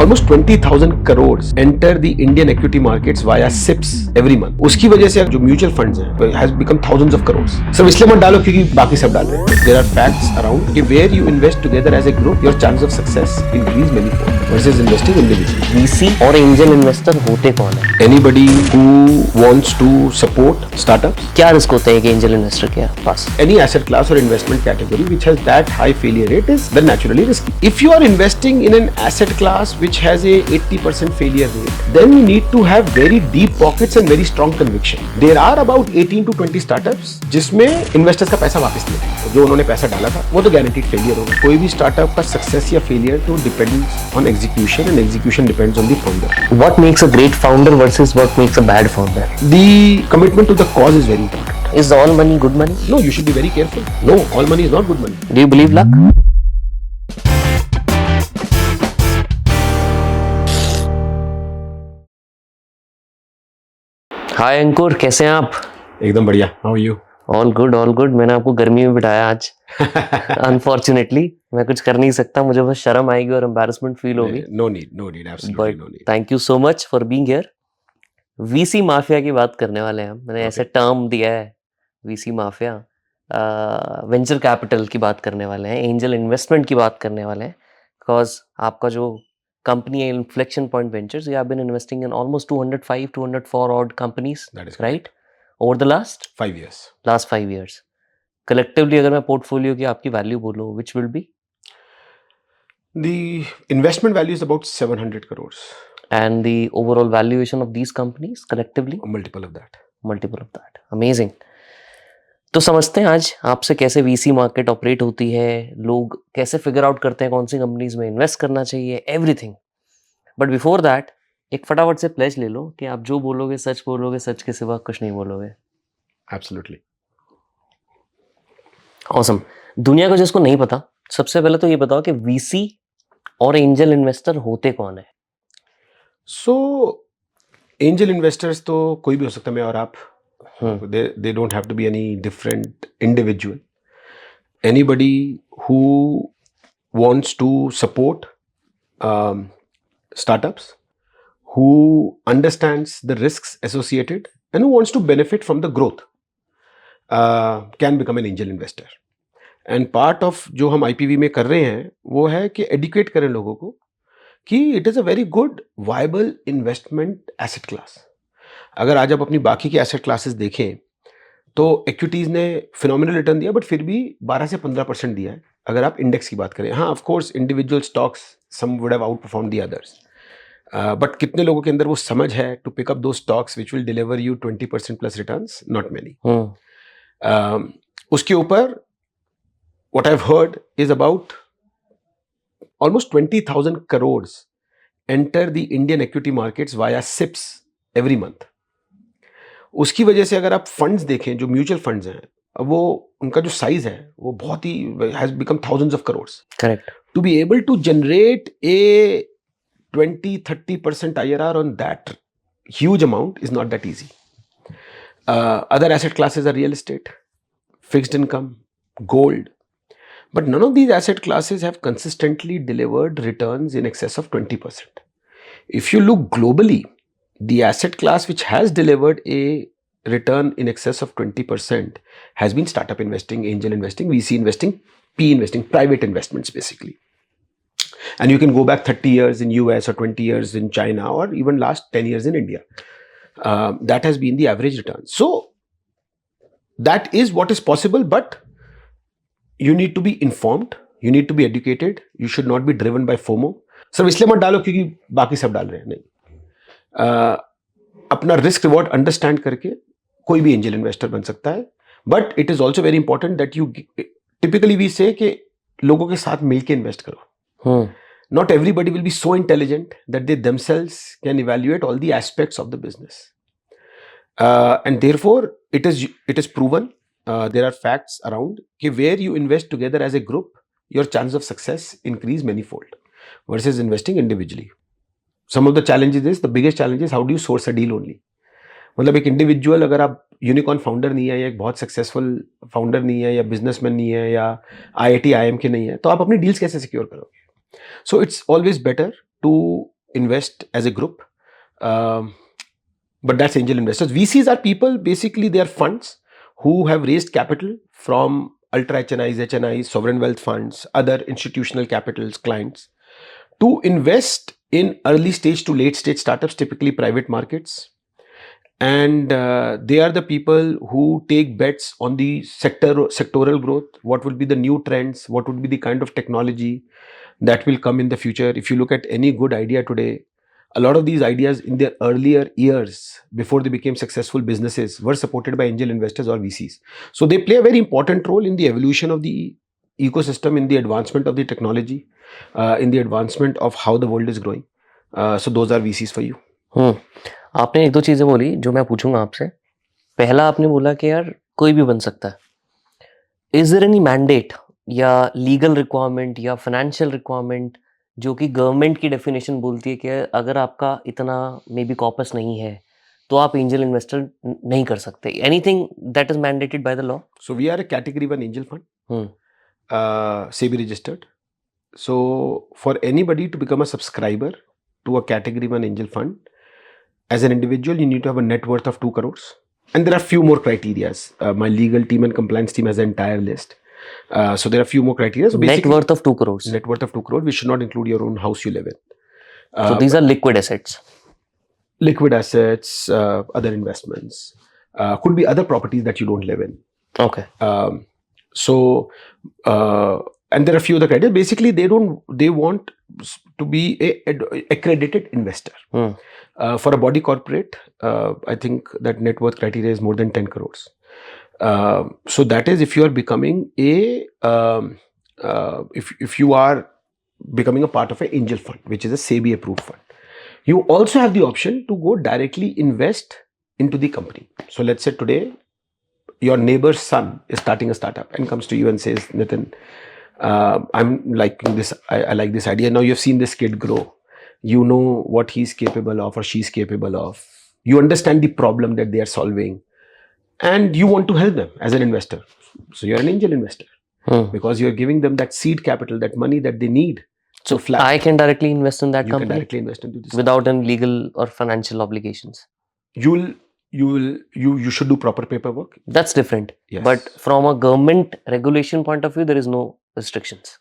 Almost 20,000 crores enter the Indian equity markets via SIPs every month. उसकी वजह से जो म्यूचुअल फंड्स हैं has become thousands of crores. सब इसलिए मत डालो क्योंकि बाकी सब डाल रहे हैं. There are facts around कि where you invest together as a group, your chance of success increase manyfold versus investing individually. VC और एंजल इन्वेस्टर होते कौन है? Anybody who wants to support startups, क्या रिस्क होते हैं एक एंजल इन्वेस्टर के पास? any asset class or investment category which has that high failure rate is then naturally risky. If you are investing in an asset class which has a 80% failure rate, then you need to have very deep pockets and very strong conviction. There are about 18 to 20 startups जिसमें investors का पैसा वापस नहीं आएगा. जो उन्होंने पैसा डाला था वो तो guaranteed failure होगा. कोई भी startup का success या failure तो depends on execution and execution depends on the founder. What makes a great founder versus what makes a bad founder? The commitment to the cause is very important. Is all money good money? No, you should be very careful. No, all money is not good money. Do you believe luck? हाय अंकुर, कैसे हैं आप? एकदम बढ़िया. How are you? All good all good. मैंने आपको गर्मी में बिठाया आज. अनफॉर्चुनेटली मैं कुछ कर नहीं सकता, मुझे बस शर्म आएगी और एम्बैरेसमेंट फील होगी. No need, absolutely no need. Thank you so much for being here. VC mafia की बात करने वाले हैं हम. मैंने ऐसे टर्म दिया है, वीसी माफिया. वेंचर कैपिटल की बात करने वाले हैं, एंजल इन्वेस्टमेंट की बात करने वाले हैं. बिकॉज आपका जो कंपनी है inflection point ventures, you have been investing in almost 204 odd companies, That is right, over the last 5 years. 5 years. Collectively अगर मैं पोर्टफोलियो की आपकी वैल्यू बोलूं, which will be? The investment value is about 700 crores. And the overall valuation of these companies collectively? A multiple of that. Multiple of that. Amazing. तो समझते हैं आज आपसे कैसे वीसी मार्केट ऑपरेट होती है, लोग कैसे फिगर आउट करते हैं कौन सी कंपनीज में इन्वेस्ट करना चाहिए, एवरीथिंग. बट बिफोर दैट एक फटाफट से प्लेज ले लो कि आप जो बोलोगे सच के सिवा कुछ नहीं बोलोगे. Absolutely. ऑसम. दुनिया को जिसको नहीं पता, सबसे पहले तो ये बताओ कि वीसी और एंजल इन्वेस्टर होते कौन है? So angel investors तो कोई भी हो सकता है, मैं और आप. They don't have to be any different individual. Anybody who wants to support startups, who understands the risks associated and who wants to benefit from the growth can become an angel investor. And part of जो हम IPV में कर रहे हैं वो है कि educate करें लोगों को कि it is a very good viable investment asset class. अगर आज आप अपनी बाकी की एसेट क्लासेस देखें तो एक्विटीज ने फिनोमिनल रिटर्न दिया, बट फिर भी 12 से 15% दिया है अगर आप इंडेक्स की बात करें. हाँ, of course individual stocks some would have outperform the others, but कितने लोगों के अंदर वो समझ है टू पिक अप दो stocks which will deliver you 20% plus returns? Not many. उसके ऊपर what I have heard is about almost 20,000 crores enter the Indian equity markets via SIPs every month. उसकी वजह से अगर आप फंड्स देखें जो म्यूचुअल फंड्स हैं, अब वो उनका जो साइज है वो बहुत he has become thousands of crores. Correct. To be able to generate a 20-30% IRR on that huge amount is not that easy. Other asset classes are real estate, fixed income, gold, but none of these asset classes have consistently delivered returns in excess of 20%. If you look globally, the asset class which has delivered a return in excess of 20% has been startup investing, angel investing, VC investing, PE investing, private investments basically. And you can go back 30 years in US or 20 years in China or even last 10 years in India. That has been the average return. So that is what is possible, but you need to be informed, you need to be educated, you should not be driven by FOMO. सिर्फ इसलिए मत डालो क्योंकि बाकी सब डाल रहे हैं, नहीं. अपना रिस्क रिवॉर्ड अंडरस्टैंड करके कोई भी एंजल इन्वेस्टर बन सकता है, but it is also very important that you typically we say कि लोगों के साथ मिलके इन्वेस्ट करो. Not everybody will be so intelligent that they themselves can evaluate all the aspects of the business, and therefore it is proven. There are facts around कि where you invest together as a group, your chance of success increase manyfold versus investing individually. Some of the challenges is, the biggest challenge is how do you source a deal only. मतलब एक individual अगर आप unicorn founder नहीं है या एक बहुत successful founder नहीं है या बिजनेसमैन नहीं है या IIT IIM के नहीं है, तो आप अपनी डील्स कैसे सिक्योर करोगे? So it's always better to invest as a group. But that's angel investors. VCs are people, basically they are funds who have raised capital from ultra HNIs, sovereign wealth funds, other institutional capitals, clients, to invest in early stage to late stage startups, typically private markets. And they are the people who take bets on the sectoral growth. What will be the new trends? What would be the kind of technology that will come in the future? If you look at any good idea today, a lot of these ideas in their earlier years, before they became successful businesses, were supported by angel investors or VCs. So they play a very important role in the evolution of the ecosystem, in the advancement of the technology, in the advancement of how the world is growing. So those are VCs for you. आपने एक दो चीज़ें बोली जो मैं पूछूंगा आपसे. पहला आपने बोला कि यार कोई भी बन सकता है. इज देयर एनी मैंडेट या लीगल रिक्वायरमेंट या फाइनेंशियल रिक्वायरमेंट जो कि गवर्नमेंट की डेफिनेशन बोलती है कि अगर आपका इतना मे बी कॉपस नहीं है तो आप एंजल इन्वेस्टर नहीं कर सकते. Anything that is mandated by the law? So we are a category 1 angel fund, SEBI registered. So for anybody to become a subscriber to a category 1 angel fund, as an individual, you need to have a net worth of 2 crores. And there are few more criterias. My legal team and compliance team has an entire list. So there are few more criteria. So net worth of 2 crores. Net worth of 2 crores, which should not include your own house you live in. So these are liquid assets. Liquid assets, other investments. Could be other properties that you don't live in. Okay. And there are a few other criteria. Basically, they want to be a accredited investor. For a body corporate, I think that net worth criteria is more than 10 crores. So that is if you are becoming if you are becoming a part of an angel fund, which is a SEBI approved fund. You also have the option to go directly invest into the company. So let's say today your neighbor's son is starting a startup and comes to you and says, Nitin, I'm liking this, I like this idea. Now you've seen this kid grow. You know what he's capable of or she's capable of. You understand the problem that they are solving. And you want to help them as an investor. So you're an angel investor. Because you're giving them that seed capital, that money that they need. So I can directly invest in that company? You can directly invest into this without any legal or financial obligations? You should do proper paperwork. That's different. Yes. But from a government regulation point of view, there is no restrictions.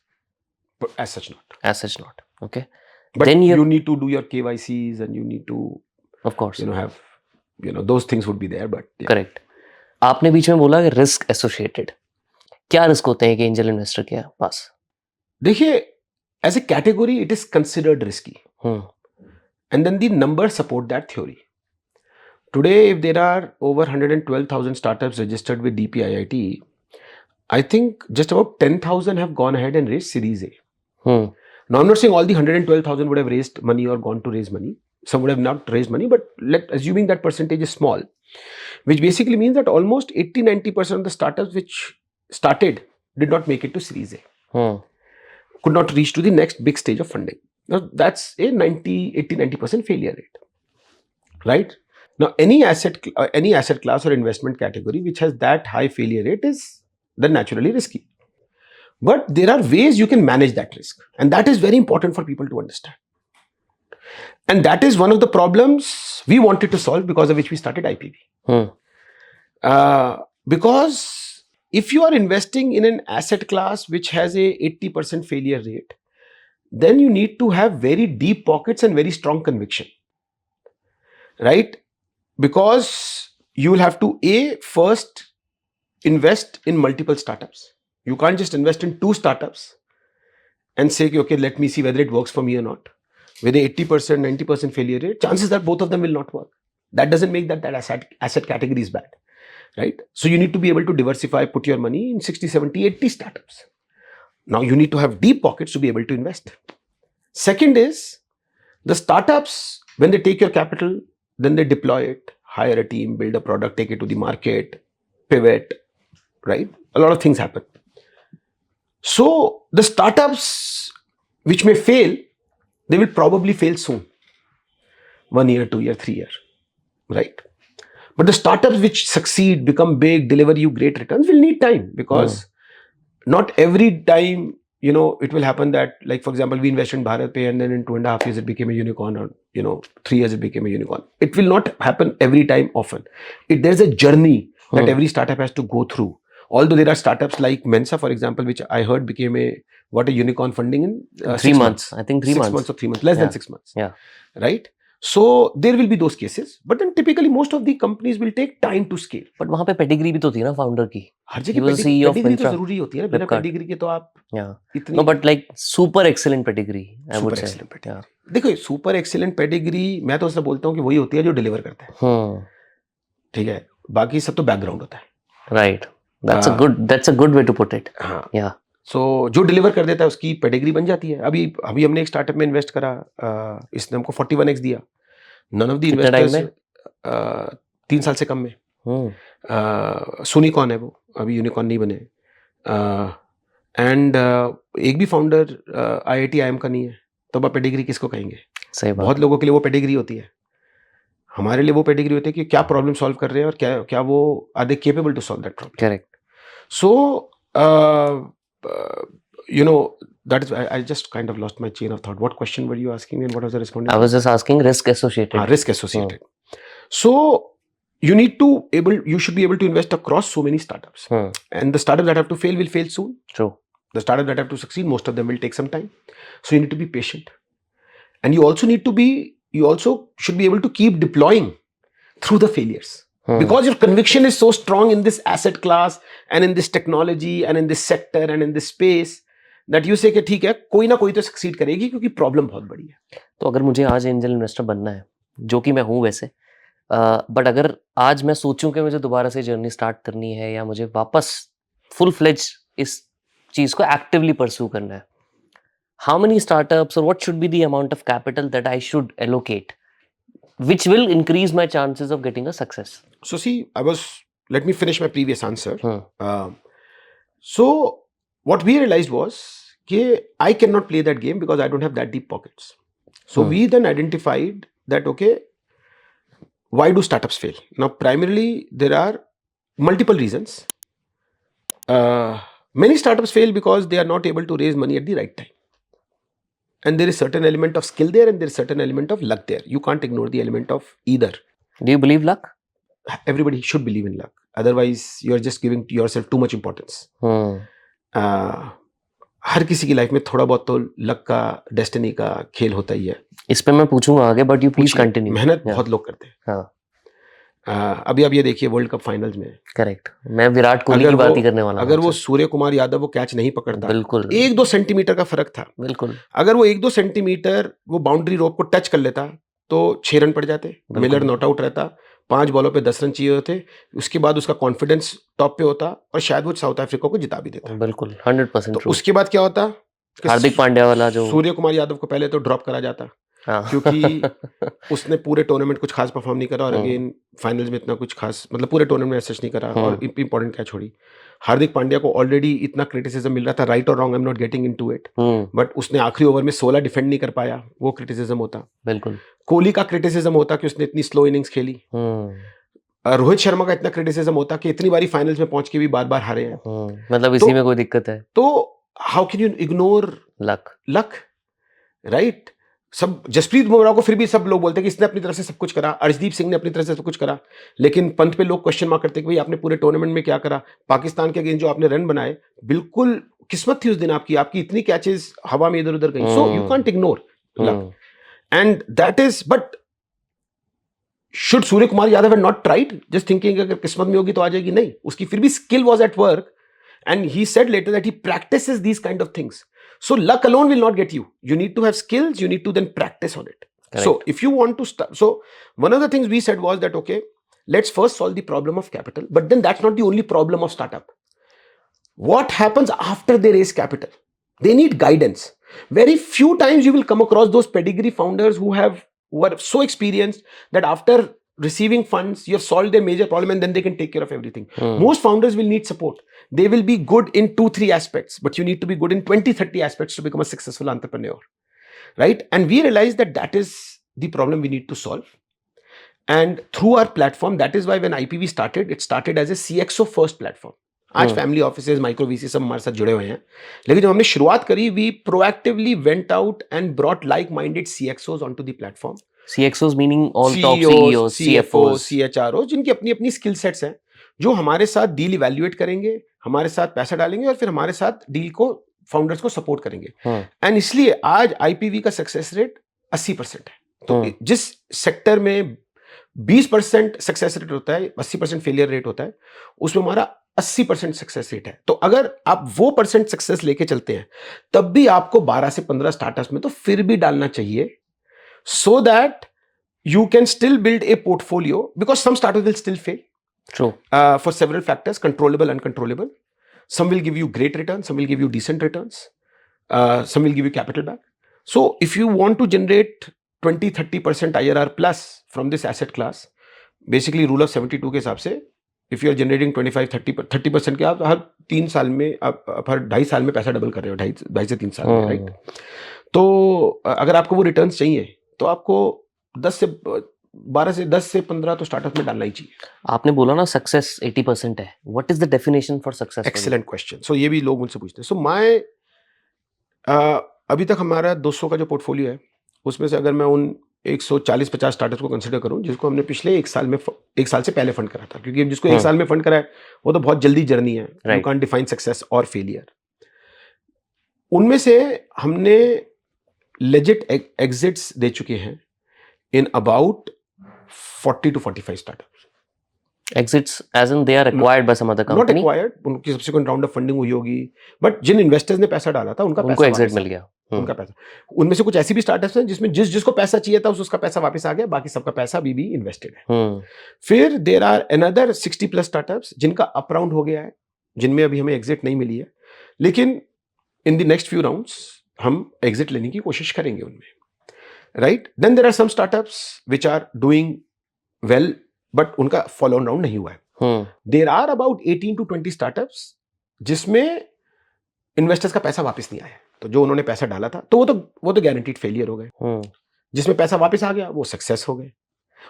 But as such not. As such not. Okay. But then you need to do your KYCs and you need to, of course, have, those things would be there. But yeah. Correct. आपने बीच में बोला कि risk associated. क्या risk होते हैं कि angel investor के पास? देखिए, as a category, it is considered risky. And then the numbers support that theory. Today, if there are over 112,000 startups registered with DPIIT, I think just about 10,000 have gone ahead and raised Series A. Now, I'm not saying all the 112,000 would have raised money or gone to raise money. Some would have not raised money, but assuming that percentage is small, which basically means that almost 80-90% of the startups which started did not make it to Series A. Could not reach to the next big stage of funding. Now, that's a 80-90% failure rate. Right? Now, any asset class or investment category which has that high failure rate is then naturally risky. But there are ways you can manage that risk. And that is very important for people to understand. And that is one of the problems we wanted to solve, because of which we started IPB. Because if you are investing in an asset class which has a 80% failure rate, then you need to have very deep pockets and very strong conviction. Right? Because you will have to first invest in multiple startups. You can't just invest in 2 startups and say, okay, let me see whether it works for me or not. With a 80%, 90% failure rate, chances are both of them will not work. That doesn't make that asset category is bad. Right? So you need to be able to diversify, put your money in 60, 70, 80 startups. Now you need to have deep pockets to be able to invest. Second is, the startups, when they take your capital, then they deploy it, hire a team, build a product, take it to the market, pivot, right? A lot of things happen. So the startups which may fail, they will probably fail soon. 1 year, 2 year, 3 year, right? But the startups which succeed, become big, deliver you great returns will need time, because not every time you know, it will happen that, like, for example, we invested in Bharat Pay and then in 2.5 years it became a unicorn, or, you know, 3 years it became a unicorn. It will not happen every time often. There's a journey that every startup has to go through. Although there are startups like Mensa, for example, which I heard became a unicorn funding in 3 months. I think 3 6 months. months or 3 months, less than 6 months. Yeah. Right? So there will be those cases, but then typically most of the companies will take time to scale. But वहाँ पे pedigree भी तो थी ना founder की. हर He जगह was the CEO of pedigree तो Myntra, जरूरी होती है ना, बिना Flipkart. पेडिग्री के तो आप Yeah. इतनी No, but like super excellent pedigree, I would super say. Excellent pedigree. देखो, सुपर एक्सीलेंट पेडिग्री मैं तो उससे बोलता हूँ कि वही होती है जो डिलीवर करता है. ठीक है, बाकी सब तो बैकग्राउंड होता है. Right. That's a good way to put it. हाँ. Yeah. सो जो डिलीवर कर देता है उसकी पेडिग्री बन जाती है. अभी हमने एक स्टार्टअप में इन्वेस्ट करा, इसने हमको 41x दिया. नन ऑफ द कितने टाइम इन्वेस्टर्स में? 3 साल से कम में. सुनिकॉन है वो, अभी यूनिकॉर्न नहीं बने. एंड एक भी फाउंडर IIT IIM का नहीं है, तो अब पेडिग्री किसको कहेंगे? सही बात. बहुत लोगों के लिए वो पेडिग्री होती है. हमारे लिए वो पेडिग्री होती है कि क्या प्रॉब्लम सॉल्व कर रहे हैं और क्या वो are they capable to solve that problem. Correct. So, you know, that is, I just kind of lost my chain of thought. What question were you asking me and what was I responding? I was just asking risk associated. Risk associated. So, you should be able to invest across so many startups. And the startups that have to fail will fail soon. True. The startups that have to succeed, most of them will take some time. So, you need to be patient. And you also should be able to keep deploying through the failures. Because your conviction is so strong in this asset class and in this technology and in this sector and in this space that you say कि ठीक है, कोई ना कोई तो succeed करेगी क्योंकि problem बहुत बड़ी है. तो अगर मुझे आज एंजल इन्वेस्टर बनना है, जो कि मैं हूँ वैसे, बट अगर आज मैं सोचूं कि मुझे दोबारा से जर्नी स्टार्ट करनी है या मुझे वापस फुल फ्लेज इस चीज को एक्टिवली परस्यू करना है, हाउ मेनी स्टार्टअप्स और what should be the amount of capital that I should allocate which will increase my chances of getting a success? So see, let me finish my previous answer. So what we realized was that I cannot play that game because I don't have that deep pockets. So we then identified that, okay, why do startups fail? Now, primarily, there are multiple reasons. Many startups fail because they are not able to raise money at the right time. And there is certain element of skill there and there is certain element of luck there. You can't ignore the element of either. Do you believe luck? Everybody should believe in luck. Otherwise, you are just giving yourself too much importance. हर किसी की life में थोड़ा बहुत तो luck का, destiny का खेल होता ही है. इस पे मैं पूछूंगा आगे, बट यू प्लीज कंटिन्यू. मेहनत बहुत लोग करते हैं. अभी आप ये देखिए वर्ल्ड कप फाइनल्स में. करेक्ट. मैं विराट कोहली की बात ही करने वाला. अगर वो सूर्य कुमार यादव वो कैच नहीं पकड़ता, बिल्कुल 1-2 सेंटीमीटर का फर्क था. बिल्कुल. अगर वो 1-2 सेंटीमीटर वो बाउंड्री रोप को टच कर लेता तो 6 रन पड़ जाते. मिलर नॉट आउट रहता, 5 बॉलों पे 10 रन चाहिए होते. उसके बाद उसका कॉन्फिडेंस टॉप पे होता और शायद वो साउथ अफ्रीका को जिता भी देता. बिल्कुल 100% तो उसके बाद क्या होता? हार्दिक पांड्या वाला जो सूर्य कुमार यादव को पहले तो ड्रॉप करा जाता. क्योंकि उसने पूरे टूर्नामेंट कुछ खास परफॉर्म नहीं करा और अगेन फाइनल्स में इतना कुछ खास, मतलब पूरे टूर्नामेंट में ऐसा नहीं करा और इंपॉर्टेंट कैच छोड़ी. हार्दिक पांड्या को ऑलरेडी इतना क्रिटिसिज्म मिल रहा था, राइट और wrong, I am not getting into it, but उसने आखिरी ओवर में 16 डिफेंड नहीं कर पाया, वो क्रिटिसिज्म होता. बिल्कुल. कोहली का क्रिटिसिज्म होता कि उसने इतनी स्लो इनिंग्स खेली. रोहित शर्मा का इतना क्रिटिसिज्म होता कि इतनी बारी फाइनल्स में पहुंच के भी बार बार हारे हैं. मतलब इसी में कोई दिक्कत है. तो how can you ignore luck, right? सब जसप्रीत बुमराह को फिर भी सब लोग बोलते हैं कि इसने अपनी तरफ से सब कुछ करा, अर्शदीप सिंह ने अपनी तरफ से सब कुछ करा, लेकिन पंत पे लोग क्वेश्चन मार्क करते हैं कि भाई आपने पूरे टूर्नामेंट में क्या करा. पाकिस्तान के अगेंस्ट जो आपने रन बनाए, बिल्कुल किस्मत थी उस दिन आपकी इतनी कैचेस हवा में इधर उधर गई. So you can't ignore luck and that is. But should Surya Kumar Yadav have not tried just thinking अगर किस्मत में होगी तो आ जाएगी? नहीं, उसकी फिर भी skill was at work and he said later that he practices these kind of things. So luck alone will not get you. You need to have skills, you need to then practice on it. Correct. So if you want to start, so one of the things we said was that, okay, let's first solve the problem of capital, but then that's not the only problem of startup. What happens after they raise capital? They need guidance. Very few times you will come across those pedigree founders who are so experienced that after receiving funds, you have solved their major problem and then they can take care of everything. Most founders will need support. They will be good in 2-3 aspects, but you need to be good in 20-30 aspects to become a successful entrepreneur, right? And we realized that is the problem we need to solve. And through our platform, that is why when IPV started, it started as a CXO first platform. आज family offices, micro VC सब हमारे साथ जुड़े हुए हैं, लेकिन जब हमने शुरुआत करी, we proactively went out and brought like minded CXOs on to the platform. CXOs meaning all top CEOs, CEOs, CFOs, CFOs. CHROs, जिनकी अपनी अपनी स्किल सेट्स हैं, जो हमारे साथ डील इवैल्यूएट करेंगे, हमारे साथ पैसा डालेंगे और फिर हमारे साथ डील को, फाउंडर्स को सपोर्ट करेंगे. एंड इसलिए आज IPV का सक्सेस रेट 80% है. तो जिस सेक्टर में 20% सक्सेस रेट होता है, 80% फेलियर रेट होता है, उसमें हमारा 80% सक्सेस रेट है. तो अगर आप वो परसेंट सक्सेस लेके चलते हैं, तब भी आपको 12 से 15 स्टार्टअप्स में तो फिर भी डालना चाहिए, so that you can still build a portfolio, because some startups will still fail. True. For several factors, controllable, uncontrollable. Some will give you great returns, some will give you decent returns, some will give you capital back. So if you want to generate 20-30% IRR plus from this asset class, basically rule of 72 के हिसाब से, if you are generating 25-30% के, आप हर 3 साल में, आप हर 2.5 साल में पैसा डबल कर रहे हो, 2.5 से 3 साल में, राइट? तो अगर आपको वो रिटर्न्स चाहिए, तो आपको 12 से 10 से 15 तो स्टार्टअप में डालना ही चाहिए. आपने बोला ना सक्सेस 80% है. What is the definition for success? Excellent question. So ये भी लोग मुझसे पूछते हैं. सो माय अभी तक हमारा 200 का जो पोर्टफोलियो है, उसमें से अगर मैं उन 140-50 स्टार्टअप्स को कंसिडर करूं, जिसको हमने पिछले 1 साल से पहले फंड करा था, क्योंकि जिसको 1 साल में फंड करा है, वो तो बहुत जल्दी जर्नी है. यू कांट डिफाइन सक्सेस और फेलियर. उनमें से हमने लेजिट एग्जिट्स दे चुके हैं in about 40 to 45 startups. Exits as in they are acquired by some other company? Not acquired, उनकी subsequent round of funding हुई होगी, but जिन investors ने पैसा डाला था, उनको exit मिल गया. उनका पैसा. उनमें से कुछ ऐसी भी स्टार्टअप्स हैं जिसमें जिसको पैसा चाहिए था, उसका पैसा वापस आ गया, बाकी सबका पैसा अभी भी इन्वेस्टेड है. फिर देयर आर अनदर 60+ स्टार्टअप्स जिनका अप राउंड हो गया है, जिनमें अभी हमें एग्जिट नहीं मिली है, लेकिन in the next few rounds हम एग्जिट लेने की कोशिश करेंगे उनमें. Right? Then there are some startups which are doing well, but उनका follow on round नहीं हुआ है. There are about 18 to 20 startups जिसमें investors का पैसा वापस नहीं आया. तो जो उन्होंने पैसा डाला था, तो वो तो guaranteed failure हो गए. जिसमें पैसा वापस आ गया, वो सक्सेस हो गए.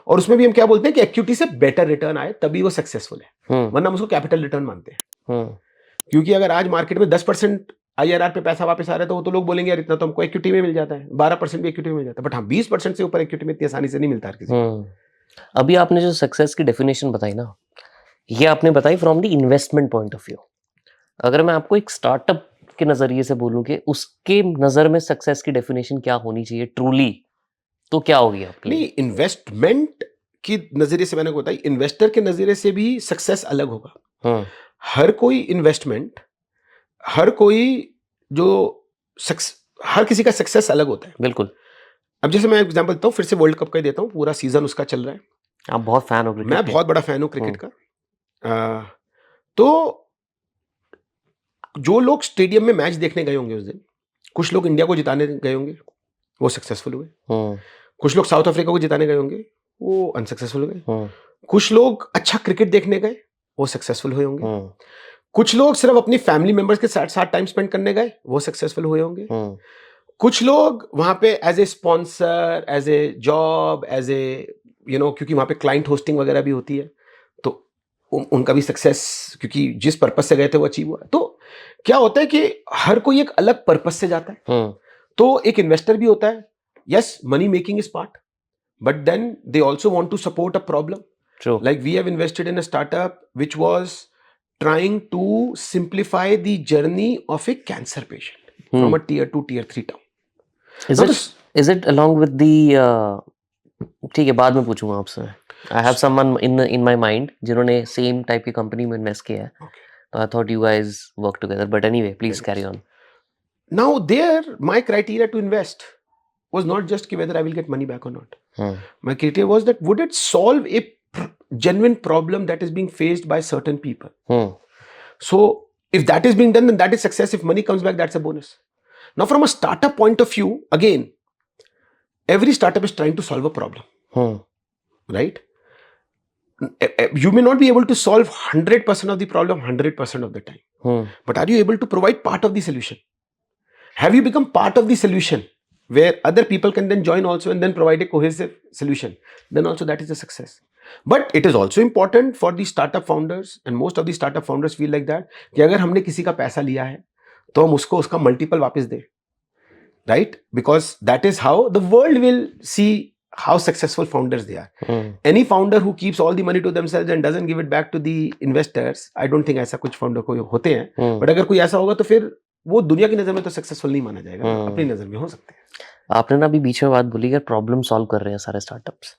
और उसमें भी हम क्या बोलते हैं कि इक्विटी से बेटर रिटर्न आए, तभी वो सक्सेसफुल है. वरना हम उसको कैपिटल रिटर्न मानते हैं. क्योंकि अगर आज मार्केट में 10% IRR पे पैसा वापस आ रहा है, तो वो तो लोग बोलेंगे यार इतना तो हमको इक्विटी में मिल जाता है, 12% भी इक्विटी में मिल जाता है. बट हाँ, 20% से ऊपर इक्विटी में इतनी आसानी से नहीं मिलता हर किसी. अभी आपने जो सक्सेस की डेफिनेशन बताई ना, ये आपने बताई from the investment point of view. अगर मैं आपको एक स्टार्टअप के नजरिए से बोलूं कि उसके नजर में सक्सेस की डेफिनेशन क्या होनी चाहिए ट्रूली, तो क्या होगी आपके लिए? नहीं, इन्वेस्टमेंट की नजरिए से मैंने को बताई, इन्वेस्टर के नजरिए से भी सक्सेस अलग होगा. हर कोई इन्वेस्टमेंट, हर कोई जो हर किसी का सक्सेस अलग होता है. बिल्कुल. अब जैसे मैं एग्जांपल देता हूँ, फिर से वर्ल्ड कप का ही देता हूँ, पूरा सीजन उसका चल रहा है. आप बहुत फैन हो क्रिकेट? मैं बहुत बड़ा फैन हूँ क्रिकेट का. तो जो लोग स्टेडियम में मैच देखने गए होंगे उस दिन, कुछ लोग इंडिया को जिताने गए होंगे, वो सक्सेसफुल हुए. कुछ लोग साउथ अफ्रीका को जिताने गए होंगे, वो अनसक्सेसफुल हुए. कुछ लोग अच्छा क्रिकेट देखने गए, वो सक्सेसफुल हुए होंगे. कुछ लोग सिर्फ अपनी फैमिली मेंबर्स के साथ टाइम स्पेंड करने गए, वो सक्सेसफुल हुए होंगे. कुछ लोग वहां पे as a sponsor, as a job, as a क्योंकि वहां पे क्लाइंट होस्टिंग वगैरह भी होती है, तो उनका भी सक्सेस, क्योंकि जिस पर्पस से गए थे वो अचीव हुआ. तो क्या होता है कि हर कोई एक अलग पर्पस से जाता है. तो एक इन्वेस्टर भी होता है, yes, money making is part, but then they also want to support a problem. Like we have invested in a startup which was trying to simplify the journey of a cancer patient from a tier 2 tier 3 town. Is it along with the ठीक है, बाद में पूछूंगा आपसे. I have someone in my mind जिन्होंने same type की company में invest किया है. तो I thought you guys work together, but anyway, please carry on. Now there, my criteria to invest was not just whether I will get money back or not. My criteria was that would it solve a genuine problem that is being faced by certain people. So if that is being done, then that is success. If money comes back, that's a bonus. Now from a startup point of view, again, every startup is trying to solve a problem. Right? You may not be able to solve 100% of the problem 100% of the time. But are you able to provide part of the solution? Have you become part of the solution where other people can then join also and then provide a cohesive solution? Then also that is a success. But it is also important for the startup founders, and most of the startup founders feel like that, कि अगर हमने किसी का पैसा लिया है तो हम उसको उसका मल्टीपल वापस दें, right? Because that is how the world will see how successful founders they are. Any founder who keeps all the money to themselves and doesn't give it back to the investors, I don't think ऐसा कुछ founder कोई होते हैं. But अगर कोई ऐसा होगा तो फिर वो दुनिया की नजर में तो सक्सेसफुल नहीं माना जाएगा, अपनी नजर में हो सकते हैं. आपने ना अभी बीच में बात बोली कि प्रॉब्लम सॉल्व कर रहे हैं सारे startups.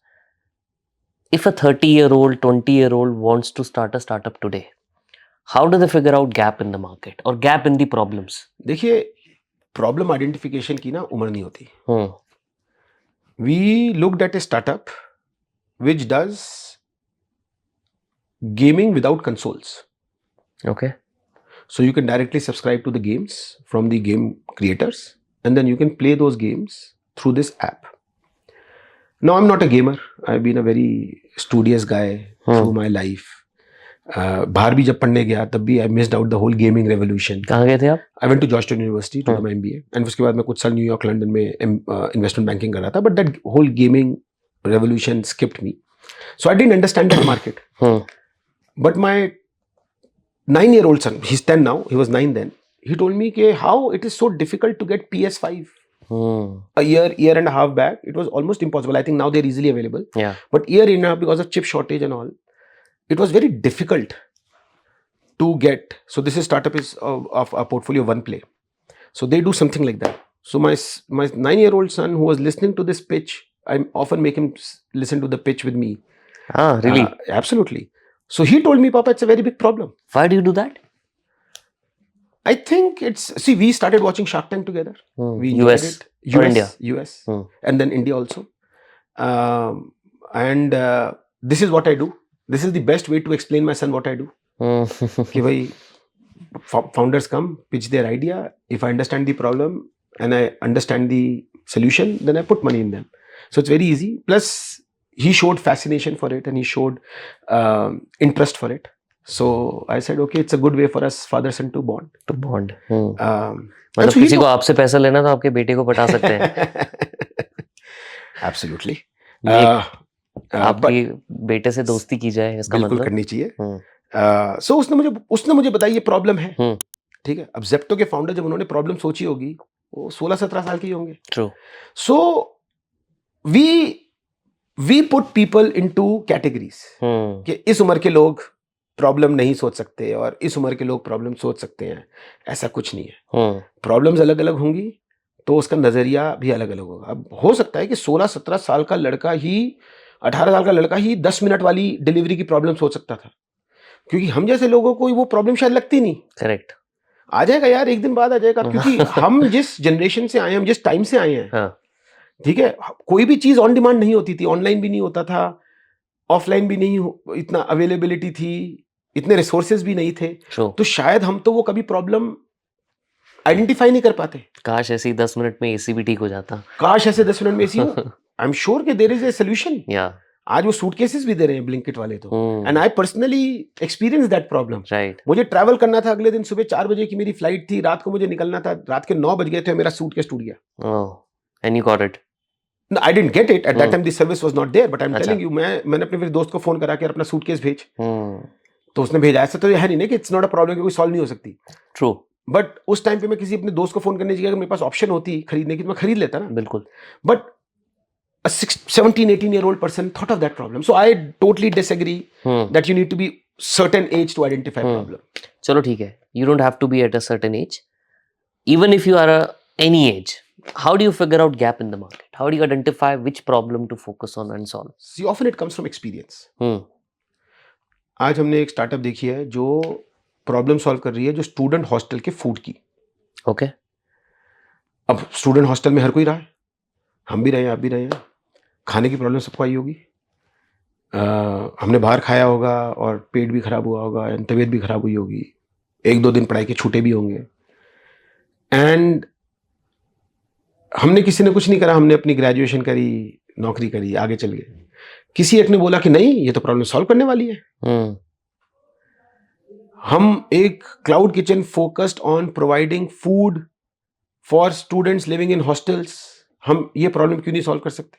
If a 30-year-old, 20-year-old wants to start a startup today, how do they figure out gap in the market or gap in the problems? देखिए, प्रॉब्लम आइडेंटिफिकेशन की ना उम्र नहीं होती. We looked at a startup which does gaming without consoles. Okay. So you can directly subscribe to the games from the game creators, and then you can play those games through this app. Now, I'm not a gamer. I've been a very studious guy through my life. बाहर भी जब पढ़ने गया तब भी I missed out the whole gaming revolution. कहाँ गए थे आप? I went to Georgetown University to do my MBA, and उसके बाद मैं कुछ साल न्यूयॉर्क लंदन में investment banking कर रहा था. But that whole gaming revolution skipped me, so I didn't understand that market. But my 9-year-old son, he's 10 now, he was 9 then, he told me कि how it is so difficult to get PS5. A year and a half back, it was almost impossible. I think now they're easily available. Yeah. But year and a half, because of chip shortage and all, it was very difficult to get. So this is startup is of a portfolio of OnePlay. So they do something like that. So my 9-year-old son who was listening to this pitch, I often make him listen to the pitch with me. Ah, really? Absolutely. So he told me, Papa, it's a very big problem. Why do you do that? I think we started watching Shark Tank together. We US it. or India? US. And then India also. And this is what I do. This is the best way to explain my son what I do. कि भाई, founders come, pitch their idea. If I understand the problem and I understand the solution, then I put money in them. So it's very easy. Plus, he showed fascination for it and he showed interest for it. So I said, okay, it's a good way for us father son to bond. मतलब किसी को आपसे पैसा लेना तो आपके बेटे को पटा सकते हैं. Absolutely. आपकी बेटे से दोस्ती की जाए इसका बिल्कुल मतलब करनी चाहिए. So उसने मुझे बताई ये प्रॉब्लम है. ठीक है. अब जेप्टो के फाउंडर जब उन्होंने प्रॉब्लम सोची होगी वो 16-17 साल के ही होंगे. True. So we put people into categories. कि इस उम्र के लोग प्रॉब्लम नहीं सोच सकते और इस उम्र के लोग प्रॉब्लम सोच सकते हैं. ऐसा कुछ नहीं है. प्रॉब्लम्स अलग अलग होंगी तो उसका नजरिया भी अलग अलग होगा. अब हो सकता है कि 16-17 साल का लड़का ही 18 साल का लड़का ही 10 मिनट वाली डिलीवरी की प्रॉब्लम सोच सकता था, क्योंकि हम जैसे लोगों को वो प्रॉब्लम शायद लगती नहीं. करेक्ट. आ जाएगा यार, एक दिन बाद आ जाएगा, क्योंकि हम जिस जनरेशन से आए हैं, हम जिस टाइम से आए हैं, ठीक है, कोई भी चीज ऑन डिमांड नहीं होती थी. ऑनलाइन भी नहीं होता था, ऑफलाइन भी नहीं, इतना अवेलेबिलिटी थी, इतने रिसोर्सेज भी नहीं थे. तो शायद हम तो वो कभी प्रॉब्लम आइडेंटिफाई नहीं कर पाते. काश ऐसे 10 मिनट में एसी भी ठीक हो जाता. काश ऐसे 10 मिनट में एसी हो. आई एम श्योर कि देयर इज ए सॉल्यूशन. आज वो सूटकेसेस भी दे रहे हैं ब्लिंकिट वाले तो. And I personally experience that problem. Right. मुझे ट्रैवल करना था, अगले दिन सुबह 4 बजे की मेरी फ्लाइट थी, रात को मुझे निकलना था, रात के 9 बज गए थे, मेरा सूटकेस टूट गया. And you got it? No, I didn't get it at that time. The service was not there. But I'm telling you, मैंने अपने फिर दोस्त को फोन करा के अपना सूटकेस भेज. तो उसने भेजा. ऐसा तो है नहीं कि इट्स नॉट अ प्रॉब्लम, कोई सॉल्व नहीं हो सकती. ट्रू. बट उस टाइम पे मैं किसी अपने दोस्त को फोन करने की जगह मेरे पास ऑप्शन होती खरीदने की तो मैं खरीद लेता ना. बिल्कुल. But a 17-18-year-old person thought of that problem. So I totally disagree that you need to be certain age to identify problem. चलो ठीक है. You don't have to be at a certain age. Even if you are any age, how do you figure out gap in the market? How do you identify which problem to focus on and solve? See, often it comes from experience. आज हमने एक startup देखी है जो problem solve कर रही है, जो स्टूडेंट हॉस्टल के फूड की. ओके. अब स्टूडेंट हॉस्टल में हर कोई रहा है, हम भी रहे हैं, आप भी रहे हैं. खाने की प्रॉब्लम सबको आई होगी. हमने बाहर खाया होगा और पेट भी खराब हुआ होगा, तबीयत भी खराब हुई होगी, 1-2 दिन पढ़ाई के छूटे भी होंगे. एंड हमने किसी ने कुछ नहीं करा, हमने अपनी ग्रेजुएशन करी, नौकरी करी, आगे चल गए. किसी एक ने बोला कि नहीं, ये तो प्रॉब्लम सॉल्व करने वाली है. हम एक cloud kitchen focused on providing food for students living in hostels, हम ये प्रॉब्लम क्यों नहीं सॉल्व कर सकते?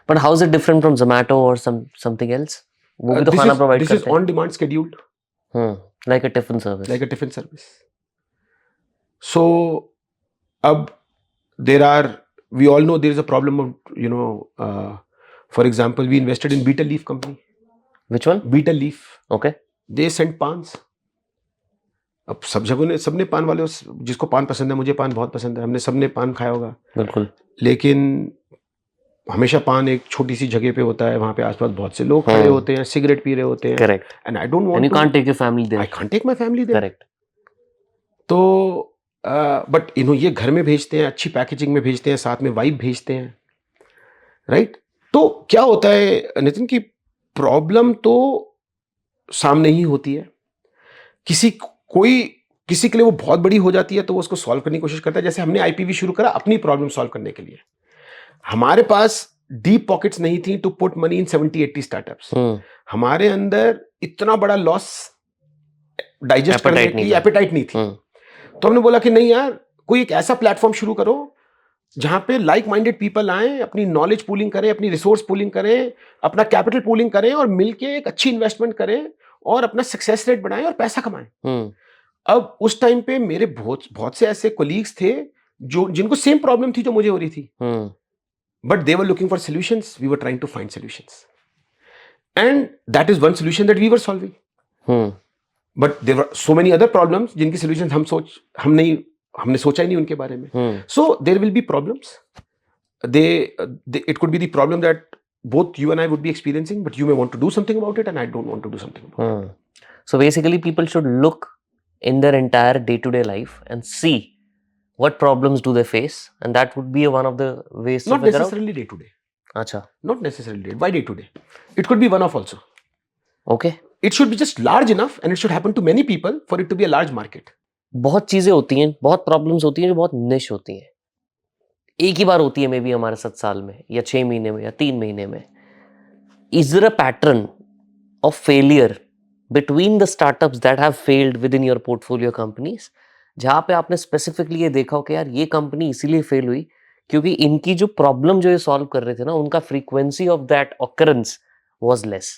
But how is it different from Zomato or something else? वो भी तो खाना provide this is करते हैं. on demand scheduled, Like a tiffin service. like a tiffin service. So अब there are, we all know there is a problem of, you know, for example, we invested in Betel Leaf company. Which one? Betel Leaf. Okay. They sent पान्स. अब सब जगहों ने, सबने पान वाले, जिसको पान पसंद है, मुझे पान बहुत पसंद है, हमने सबने पान खाया होगा. बिल्कुल. लेकिन हमेशा पान एक छोटी सी जगह पे होता है, वहाँ पे आसपास बहुत से लोग खड़े होते हैं, सिगरेट पी रहे होते हैं. Correct. And I don't want And you to, can't take your family there. I can't take my family there. Correct. तो बट ये घर में भेजते हैं, अच्छी पैकेजिंग में भेजते हैं, साथ में वाइप भेजते हैं, राइट? तो क्या होता है नितिन की प्रॉब्लम तो सामने ही होती है. किसी के लिए वो बहुत बड़ी हो जाती है तो वो उसको सॉल्व करने की कोशिश करता है. जैसे हमने आईपीवी शुरू करा अपनी प्रॉब्लम सॉल्व करने के लिए. हमारे पास डीप पॉकेट्स नहीं थी to put money in 70-80 startups. हमारे अंदर इतना बड़ा लॉस डाइजेस्ट करने की एपेटाइट नहीं थी. तो हमने बोला कि नहीं यार, कोई एक ऐसा प्लेटफॉर्म शुरू करो जहां पे लाइक माइंडेड पीपल आए, अपनी नॉलेज पूलिंग करें, अपनी रिसोर्स पूलिंग करें, अपना कैपिटल पूलिंग करें और मिलके एक अच्छी इन्वेस्टमेंट करें और अपना सक्सेस रेट बढ़ाएं और पैसा कमाएं. अब उस टाइम पे मेरे बहुत से ऐसे कोलीग्स थे जो जिनको सेम प्रॉब्लम थी जो मुझे हो रही थी. But they were looking for solutions, we were trying to find solutions, and that is one solution that we were solving. But there were so many other problems जिनकी सॉल्यूशंस हमने सोचा ही नहीं उनके बारे में. So there will be problems. It could be the problem that both you and I would be experiencing, but you may want to do something about it and I don't want to do something about it. So basically people should look in their entire day-to-day life and see what problems do they face, and that would be one of the ways to not figure out. necessarily day to day. Acha. Not necessarily day. Why day to day? It could be one off also. Okay. It should be just large enough and it should happen to many people for it to be a large market. बहुत चीजें होती हैं, बहुत problems होती हैं जो बहुत निश होती हैं. एक ही बार होती है मे बी हमारे 7 साल में या 6 महीने में या 3 महीने में. Is there a pattern of failure between the startups that have failed within your portfolio companies, जहाँ पे आपने स्पेसिफिकली ये देखा हो कि यार ये कंपनी इसीलिए फेल हुई क्योंकि इनकी जो प्रॉब्लम जो ये सॉल्व कर रहे थे ना, उनका frequency of that occurrence was less?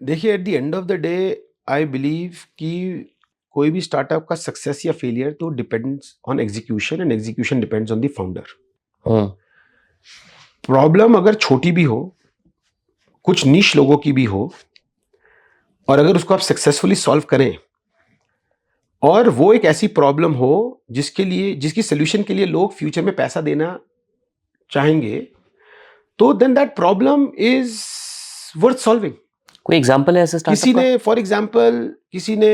देखिए, at the end of the day I believe कि कोई भी स्टार्टअप का सक्सेस या फेलियर तो depends on execution and execution depends on the founder. Problem अगर छोटी भी हो, कुछ निश लोगों की भी हो, और अगर उसको आप सक्सेसफुली सॉल्व करें और वो एक ऐसी प्रॉब्लम हो जिसकी सोल्यूशन के लिए लोग फ्यूचर में पैसा देना चाहेंगे, तो then that problem is worth solving. कोई एग्जांपल है ऐसे स्टार्टअप का? फॉर एग्जांपल किसी ने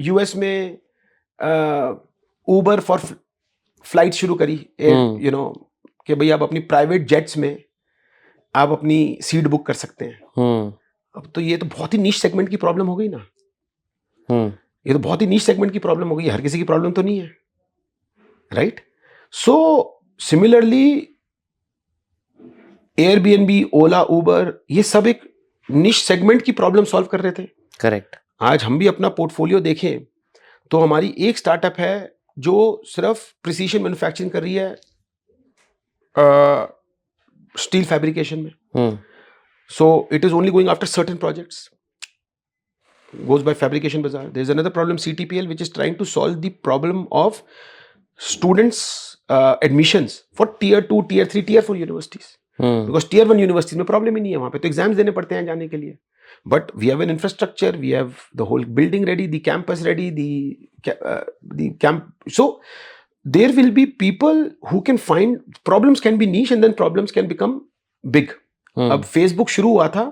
यूएस में उबर फॉर फ्लाइट शुरू करी, यू नो, कि भाई आप अपनी प्राइवेट जेट्स में आप अपनी सीट बुक कर सकते हैं. अब तो ये तो बहुत ही नीश सेगमेंट की प्रॉब्लम हो गई ना. ये तो बहुत ही नीश सेगमेंट की प्रॉब्लम हो गई, हर किसी की प्रॉब्लम तो नहीं है, राइट? सो सिमिलरली एयरबीएनबी, ओला, उबर, ये सब एक निश सेगमेंट की प्रॉब्लम सॉल्व कर रहे थे. करेक्ट. आज हम भी अपना पोर्टफोलियो देखें तो हमारी एक स्टार्टअप है जो सिर्फ प्रिसीजन मैन्युफैक्चरिंग कर रही है स्टील फैब्रिकेशन में. So it is only going after certain projects, goes by Fabrication Bazaar. There's another problem, CTPL, which is trying to solve the problem of students admissions for tier 2, tier 3, tier 4 universities. Because tier 1 universities में problem ही नहीं है, वहाँ पे तो exams देने पड़ते हैं जाने के लिए. But we have an infrastructure, we have the whole building ready, the campus ready, the camp. So there will be people who can find, problems can be niche and then problems can become big. अब Facebook शुरू हुआ था,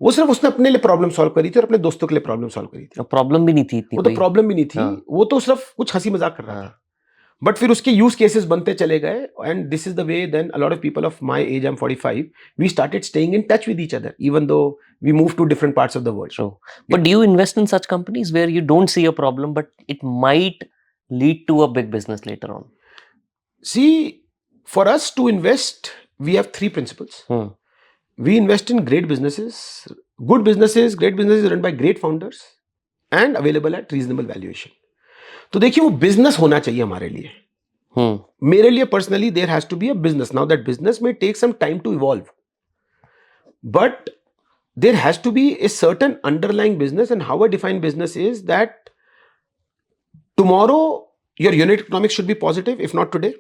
वो सिर्फ उसने अपने लिए problem solve करी थी और अपने दोस्तों के लिए प्रॉब्लम सॉल्व करी थी. प्रॉब्लम भी नहीं थी इतनी, वो तो प्रॉब्लम भी नहीं थी. वो तो सिर्फ कुछ हंसी मजाक कर रहा था. बट फिर उसके यूज केसेस बनते चले गए, and this is the way then a lot of people of my age, I am 45, we started staying in touch with each other even though we move to different parts of the world. But do you invest in such companies where you don't see a problem but it might lead to a big business later on? See, for us to invest we have 3 principles. We invest in great businesses, good businesses, great businesses run by great founders and available at reasonable valuation. तो देखिए, वो business होना चाहिए हमारे लिए. मेरे लिए personally there has to be a business. Now that business में take some time to evolve. But there has to be a certain underlying business, and how I define business is that tomorrow your unit economics should be positive, if not today.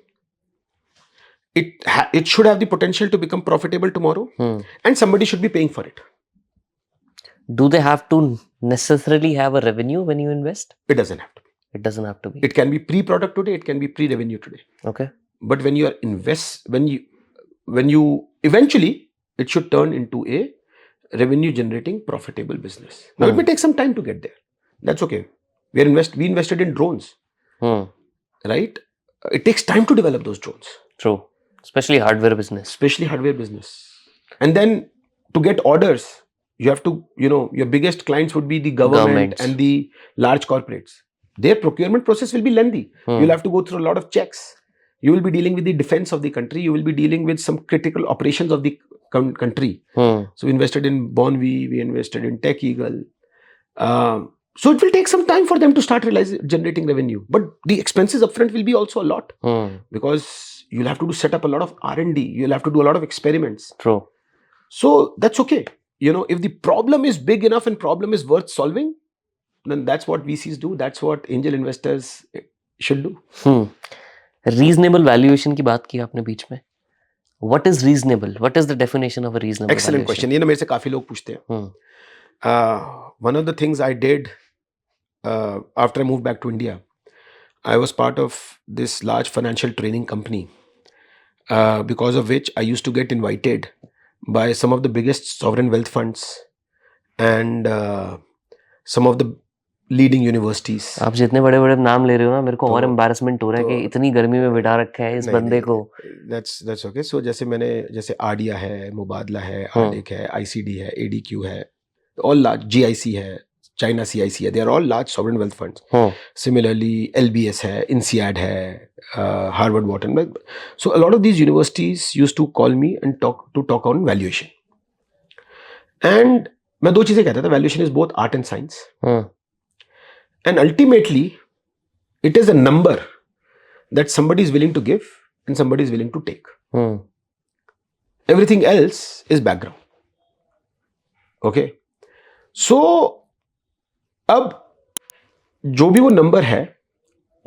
It should have the potential to become profitable tomorrow, and somebody should be paying for it. Do they have to necessarily have a revenue when you invest? It doesn't have to be. It doesn't have to be. It can be pre-product today, it can be pre-revenue today. Okay. But when you are when you eventually, it should turn into a revenue generating profitable business. Now it may take some time to get there. That's okay. We invested in drones, right? It takes time to develop those drones. True. Especially hardware business. And then to get orders, you have to, your biggest clients would be the government and the large corporates. Their procurement process will be lengthy. You'll have to go through a lot of checks. You will be dealing with the defense of the country. You will be dealing with some critical operations of the country. So we invested in Bonvi, we invested in Tech Eagle. So it will take some time for them to start generating revenue. But the expenses upfront will be also a lot. Because you'll have to set up a lot of R&D. You'll have to do a lot of experiments. True. So that's okay. If the problem is big enough and problem is worth solving, then that's what VCs do. That's what angel investors should do. Reasonable valuation की बात की आपने बीच में. What is reasonable? What is the definition of a reasonable Excellent valuation? question. ये ना मेरे से काफी लोग पूछते हैं. One of the things I did after I moved back to India, I was part of this large financial training company, because of which I used to get invited by some of the biggest sovereign wealth funds and some of the leading universities. आप जितने बड़े-बड़े नाम ले रहे हो ना, मेरे को और embarrassment हो रहा है कि इतनी गर्मी में बिठा रखा है इस बंदे को. That's okay. So जैसे आडिया है, मुबादला है, आर्डिक है, ICD है, ADQ है, all large, GIC है, China CIC है, they are all large sovereign wealth funds. Similarly, LBS है, INSEAD है, Harvard, Wharton. So a lot of these universities used to call me and talk on valuation. And मैं दो चीजें कहता था, valuation is both art and science. And ultimately, it is a number that somebody is willing to give and somebody is willing to take. Everything else is background. Okay. So अब जो भी वो number है,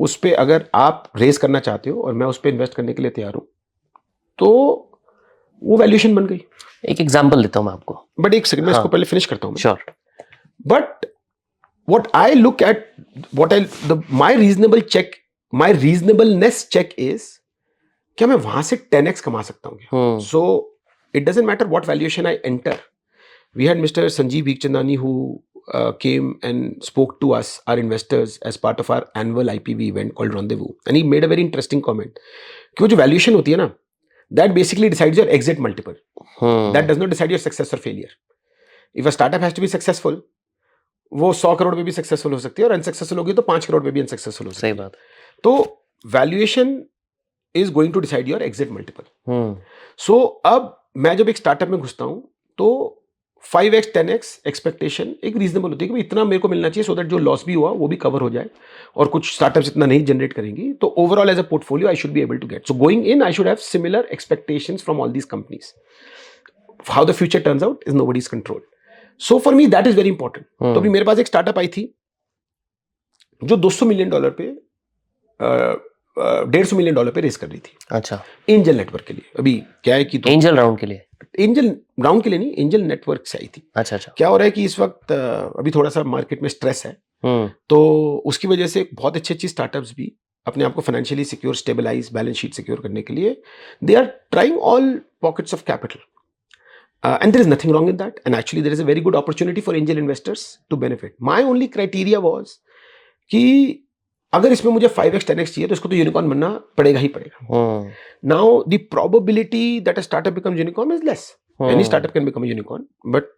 उस पे अगर आप raise करना चाहते हो और मैं उस पे इन्वेस्ट करने के लिए तैयार हूं, तो वो वैल्यूएशन बन गई. एक एग्जांपल देता हूं मैं आपको. बट एक सेकंड, मैं इसको पहले फिनिश करता हूं. Sure. But what I look at, my reasonableness check is, क्या मैं वहां से 10x कमा सकता हूँ? So it doesn't matter what valuation I enter. We had Mr. Sanjeev Bikhchandani who came and spoke to us, our investors, as part of our annual IPV event called Rendezvous, and he made a very interesting comment. कि वो जो valuation होती है ना, that basically decides your exit multiple. That does not decide your success or failure. If a startup has to be successful, वो 100 करोड़ पे भी successful हो सकती है और अनसक्सेसफुल होगी तो 5 करोड़ पे भी अनसक्सेसफुल हो सकती है. सही बात. तो valuation is going to decide your exit multiple. So अब मैं जब एक स्टार्टअप में घुसता हूं तो 5x 10x एक्सपेक्टेशन एक रीजनेबल होती है कि इतना मेरे को मिलना चाहिए, सो दैट जो लॉस भी हुआ वो भी कवर हो जाए, और कुछ स्टार्टअप्स इतना नहीं जनरेट करेंगी, तो overall as a portfolio I should be able to get. So going in I should have similar expectations from all these companies. How the future turns out is nobody's control. So for me that is very important. तो अभी मेरे पास एक startup I थी जो $200 million पे $150 million पे race कर रही थी. अच्छा. एंजल नेटवर्क के लिए. अभी क्या है कि एंजल राउंड के लिए नहीं, एंजल नेटवर्क से आई थी. अच्छा. क्या हो रहा है कि इस वक्त अभी थोड़ा सा मार्केट में स्ट्रेस है, तो उसकी वजह से बहुत अच्छी स्टार्टअप्स भी अपने आप को financially secure, stabilize, balance sheet secure करने के लिए they are trying all pockets of capital. And there is nothing wrong in that. And actually, there is a very good opportunity for angel investors to benefit. My only criteria was कि अगर इसमें मुझे 5x 10x चाहिए तो इसको तो unicorn बनना पड़ेगा ही पड़ेगा. Now the probability that a startup becomes unicorn is less. Any startup can become a unicorn, but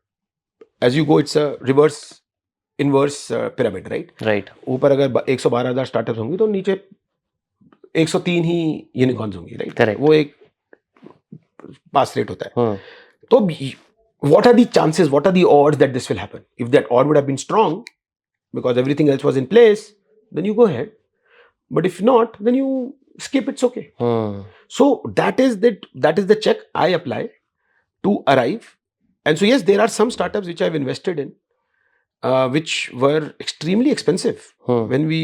as you go, it's a inverse pyramid, right? Right. ऊपर अगर 112,000 स्टार्टअप्स होंगी तो नीचे 103 ही यूनिकॉर्न्स होंगी, राइट? Correct. वो एक पास रेट होता है. So, what are the chances, what are the odds that this will happen? If that odd would have been strong, because everything else was in place, then you go ahead. But if not, then you skip, it's okay. So, that is the check I apply to arrive And so yes, there are some startups which I've invested in, which were extremely expensive. When we,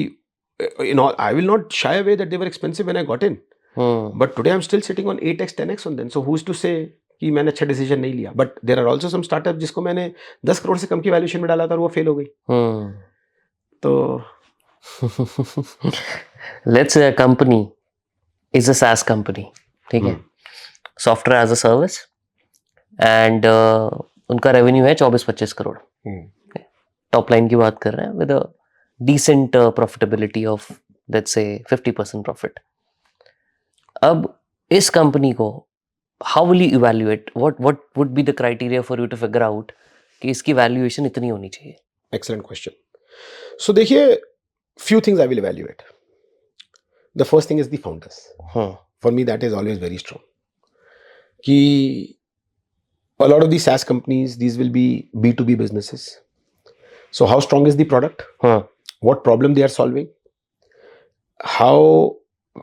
I will not shy away that they were expensive when I got in. But today I'm still sitting on 8x, 10x on them. So who's to say कि मैंने अच्छा decision नहीं लिया. But there are also some startups जिसको मैंने 10 करोड़ से कम की valuation में डाला था और वो फेल हो गई. तो let's say a company is a SaaS company, ठीक है, software as a service, and उनका रेवेन्यू है 24-25 करोड़. टॉप लाइन की बात कर रहे हैं with a decent profitability of let's say 50% profit. अब इस कंपनी को how will you evaluate, what would be the criteria for you to figure out कि इसकी वैल्यूएशन इतनी होनी चाहिए? Excellent question. सो देखिए, few things I will evaluate. The first thing is the founders. For me, that is always very strong. Ki a lot of these SaaS companies, these will be B2B businesses. So how strong is the product? What problem they are solving? How,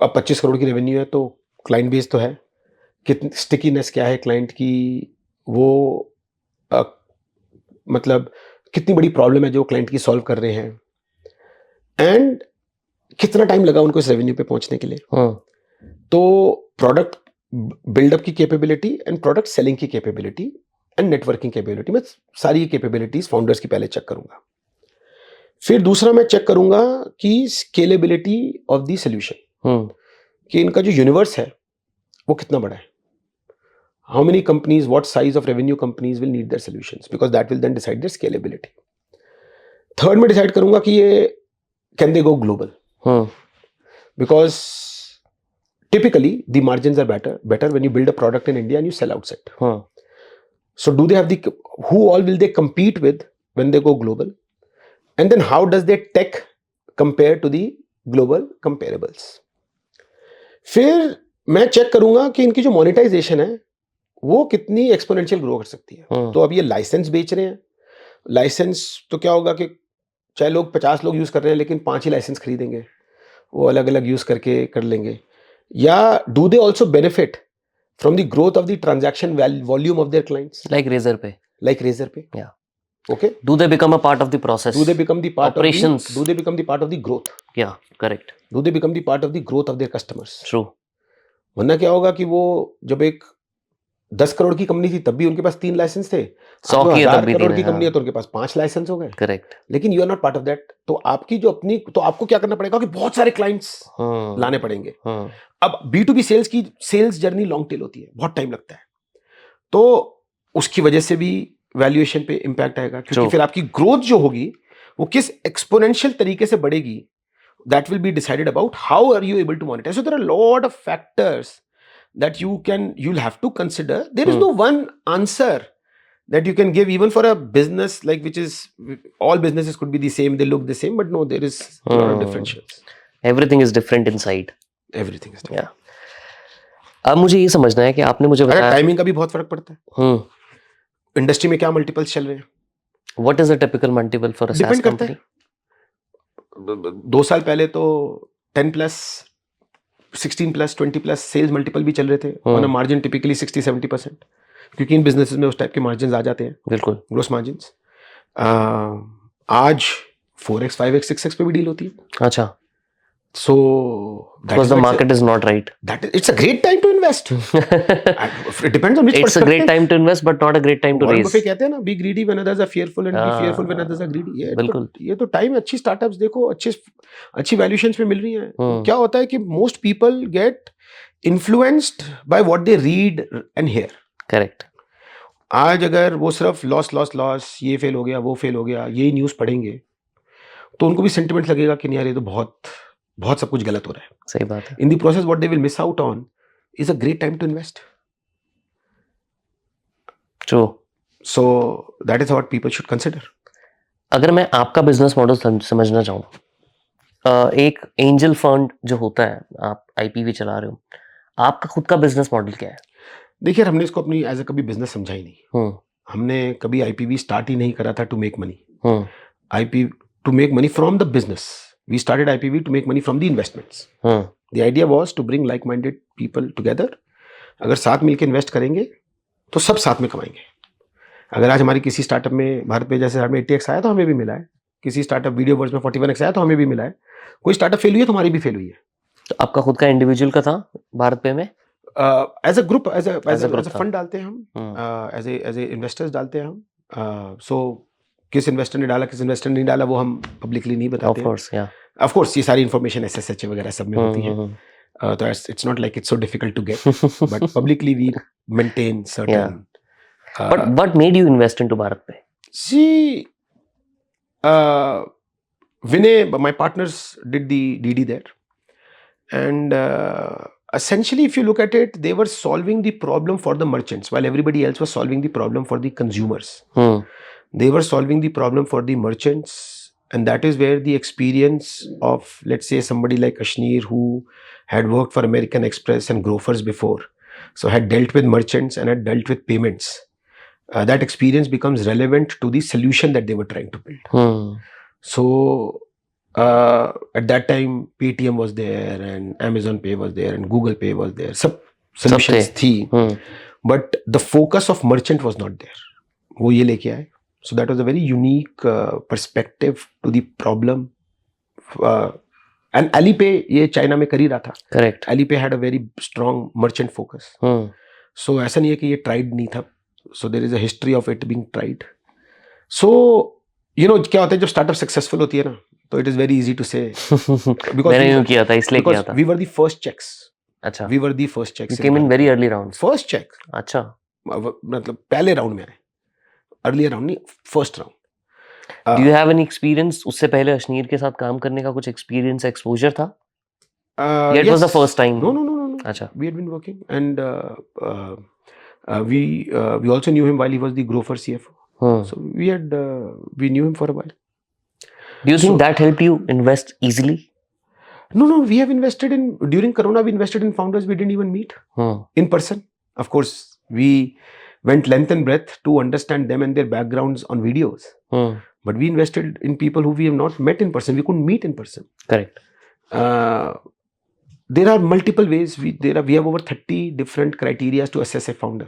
अब 25 करोड़ की revenue है तो client base तो है, कितनी stickiness क्या है client की, वो मतलब कितनी बड़ी प्रॉब्लम है जो क्लाइंट की सॉल्व कर रहे हैं, एंड कितना टाइम लगा उनको इस रेवेन्यू पे पहुंचने के लिए. तो प्रोडक्ट बिल्डअप की कैपेबिलिटी एंड प्रोडक्ट सेलिंग की कैपेबिलिटी एंड नेटवर्किंग कैपेबिलिटी, मैं सारी कैपेबिलिटीज फाउंडर्स की पहले चेक करूंगा. फिर दूसरा मैं चेक करूंगा कि स्केलेबिलिटी ऑफ द सोल्यूशन, कि इनका जो यूनिवर्स है वो कितना बड़ा है. How many companies, what size of revenue companies will need their solutions, because that will then decide their scalability. Third में डिसाइड करूंगा कि ये can they go global? Because typically the margins are better when you build a product in India and you sell outside. So do they have who all will they compete with when they go global? And then how does their tech compare to the global comparables? फिर मैं check करूंगा कि इनकी जो monetization है वो कितनी exponential grow कर सकती है. तो अब ये लाइसेंस बेच रहे हैं, लाइसेंस तो क्या होगा कि चाहे लोग 50 लोग यूज कर रहे हैं लेकिन 5 ही लाइसेंस खरीदेंगे, वो अलग अलग यूज करके कर लेंगे. Yeah do they also benefit from the growth of the transaction volume of their clients, like Razorpay. Yeah okay, do they become a part of the process, do they become the part operations, do they become the part of the growth. Yeah correct, do they become the part of the growth of their customers. True. वरना क्या होगा कि वो जब एक 10 करोड़ की company थी तब भी उनके पास 3 लाइसेंस थे, 100 करोड़ की कंपनी है तो उनके पास 5 लाइसेंस हो गए. करेक्ट. लेकिन you are not part of that. तो आपकी जो अपनी, तो आपको क्या करना पड़ेगा कि बहुत सारे क्लाइंट्स लाने पड़ेंगे. अब B2B सेल्स की सेल्स जर्नी लॉन्ग टेल होती है, बहुत टाइम लगता है, तो उसकी वजह से भी वैल्यूएशन पे इम्पैक्ट आएगा, क्योंकि फिर आपकी ग्रोथ जो होगी वो किस एक्सपोनेंशियल तरीके से बढ़ेगी, that will be decided about how are you able to monetize. So there are lot of factors that you'll have to consider. There is no one answer that you can give even for a business like which is, all businesses could be the same, they look the same, but no, there is a lot of differences. Everything is different inside. Everything is different. Yeah. अब मुझे ये समझना है कि आपने मुझे बताया timing का भी बहुत फर्क पड़ता है. इंडस्ट्री में क्या मल्टीपल्स चल रहे हैं, what is a typical multiple for a SaaS company? 2 साल पहले तो 10+, 16+, 20+ सेल्स मल्टीपल भी चल रहे थे ऑन अ मार्जिन टिपिकली 60-70%, क्योंकि इन बिजनेसेस में उस टाइप के मार्जिन आ जाते हैं. बिल्कुल, ग्रोस मार्जिन्स. आज 4x, 5x, 6x पे भी डील होती है. अच्छा. So because the market is not right. It's a great time to invest. It depends on which perspective. It's a great time to invest, but not a great time to raise. Buffett कहते हैं ना, be greedy when others are fearful and be fearful when others are greedy. ये तो time, अच्छी startups देखो, अच्छी valuations में मिल रही हैं. क्या होता है कि most people get influenced by what they read and hear. Correct. आज अगर वो सिर्फ लॉस, ये फेल हो गया, वो फेल हो गया, यही न्यूज़ पढ़ेंगे, तो उनको भी सेंटिमेंट लगेगा कि नहीं यार, ये तो बहुत सब कुछ गलत हो रहा है. सही बात है. In the process what they will miss out on is a great time to invest. True. So that is what people should consider. अगर मैं आपका बिजनेस मॉडल समझना चाहूँ, एक एंजल फंड जो होता है, आप IPV चला रहे हो, आपका खुद का बिजनेस मॉडल क्या है? देखिए, हमने इसको अपनी एज अ कभी बिजनेस समझा ही नहीं. हमने कभी IPV स्टार्ट ही नहीं करा था to make money. To make money from the business. We started IPV to make money from the investments. The idea was to bring like-minded people together. अगर साथ मिलके इन्वेस्ट करेंगे तो सब साथ में कमाएंगे. अगर आज हमारी किसी स्टार्टअप में भारत पे जैसे हमें 80x आया तो हमें भी मिला है, किसी स्टार्टअप वीडियो वर्स में 41x आया तो हमें भी मिला है, कोई स्टार्टअप फेल हुई है तो हमारी भी फेल हुई है। तो आपका खुद का इंडिविजुअल का था भारत पे में? As a group, as As a a group था। फंड डालते हैं हम, एज ए इन्वेस्टर्स डालते हैं हम। सो किस इन्वेस्टर ने डाला किस इन्वेस्टर ने नहीं डाला वो हम पब्लिकली नहीं ऑफ बताते हैं। कोर्स, या। ऑफ कोर्स ये सारी इन्फॉर्मेशन SSH वगैरह सब में होती है, तो it's not like it's so difficult to get, but publicly we maintain certain. But what made you invest into Bharat Pay? See, Vinay, my partners did the DD there, and essentially, if you look at it, they were solving the problem for the merchants, while everybody else was solving the problem for the consumers. They were solving the problem for the merchants, and that is where the experience of, let's say, somebody like Ashneer, who had worked for American Express and Grofers before, so had dealt with merchants and had dealt with payments. That experience becomes relevant to the solution that they were trying to build. So at that time Paytm was there and Amazon Pay was there and Google Pay was there, sub solutions thi, but the focus of merchant was not there, wo ye leke aaye. So that was a very unique perspective to the problem. And Alipay ye China mein kar hi raha tha. Correct. Alipay had a very strong merchant focus. So ऐसा नहीं है कि ये tried नहीं था. So there is a history of it being tried. So you know क्या होता है जब startup successful होती है ना, तो it is very easy to say because मैंने यूं किया था इसलिए किया था। we were the first checks. अच्छा। We were the first checks. You came in very early rounds. First check. अच्छा। मतलब पहले राउंड में आए, अर्ली राउंड नहीं, first round. Do you have any experience? उससे पहले अशनीर के साथ काम करने का कुछ experience, exposure था? Yeah, it was the first time. No. अच्छा। We had been working and we also knew him while he was the Grofer CFO. So we knew him for a while. Do you think that helped you invest easily? No. We have invested in, during Corona, we invested in founders we didn't even meet in person. Of course, we went length and breadth to understand them and their backgrounds on videos. But we invested in people who we have not met in person. We couldn't meet in person. Correct. There are multiple ways. We have over 30 different criteria to assess a founder.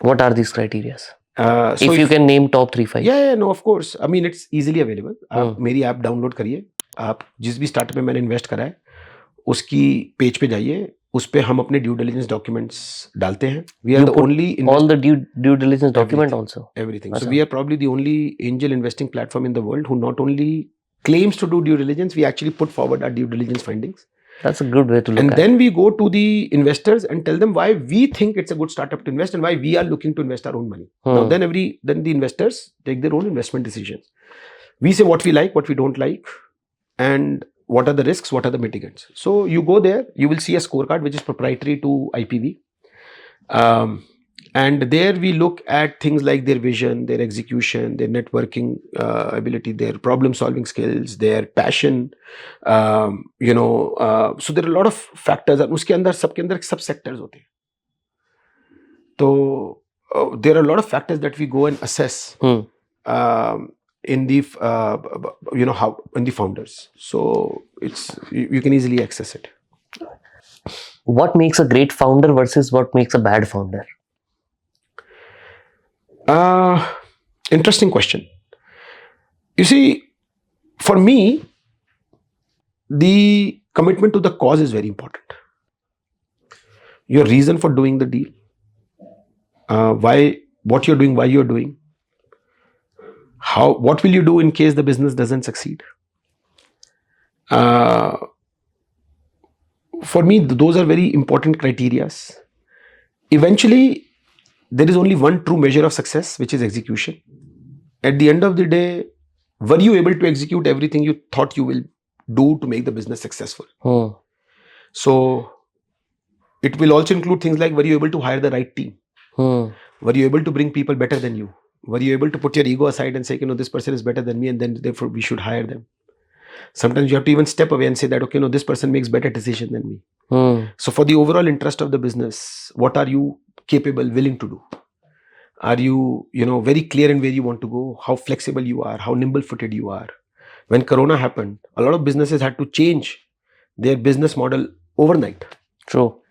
What are these criteria? So if you can name top 3-5. Yeah, no, of course. I mean, it's easily available. आप मेरी app download करिए, आप जिस भी startup में मैंने invest करा है उसकी पेज पे जाइए, उस पे हम अपने ड्यू डिलिजेंस डॉक्यूमेंट्स डालते हैं. We are the only all the due diligence document also. Everything. So we are probably the only angel investing platform in the world who not only claims to do due diligence, we actually put forward our due diligence findings. That's a good way to look and at it. And then we go to the investors and tell them why we think it's a good startup to invest and why we are looking to invest our own money. Now then the investors take their own investment decisions. We say what we like, what we don't like, and what are the risks, what are the mitigants. So you go there, you will see a scorecard which is proprietary to IPV. And there we look at things like their vision, their execution, their networking ability, their problem solving skills, their passion, so there are a lot of factors. And उसके अंदर सबके अंदर सब sectors होते हैं. तो there are a lot of factors that we go and assess in the how in the founders. So it's you can easily access it. What makes a great founder versus what makes a bad founder? Interesting question. You see, for me, the commitment to the cause is very important. Your reason for doing the deal, what you're doing, why you're doing, what will you do in case the business doesn't succeed. For me, those are very important criteria. Eventually, there is only one true measure of success, which is execution. At the end of the day, were you able to execute everything you thought you will do to make the business successful? So it will also include things like, were you able to hire the right team? Were you able to bring people better than you? Were you able to put your ego aside and say, this person is better than me and then therefore we should hire them? Sometimes you have to even step away and say that, okay, this person makes better decision than me. So for the overall interest of the business, what are you capable, willing to do? Are you, very clear in where you want to go? How flexible you are? How nimble-footed you are? When Corona happened, a lot of businesses had to change their business model overnight. True.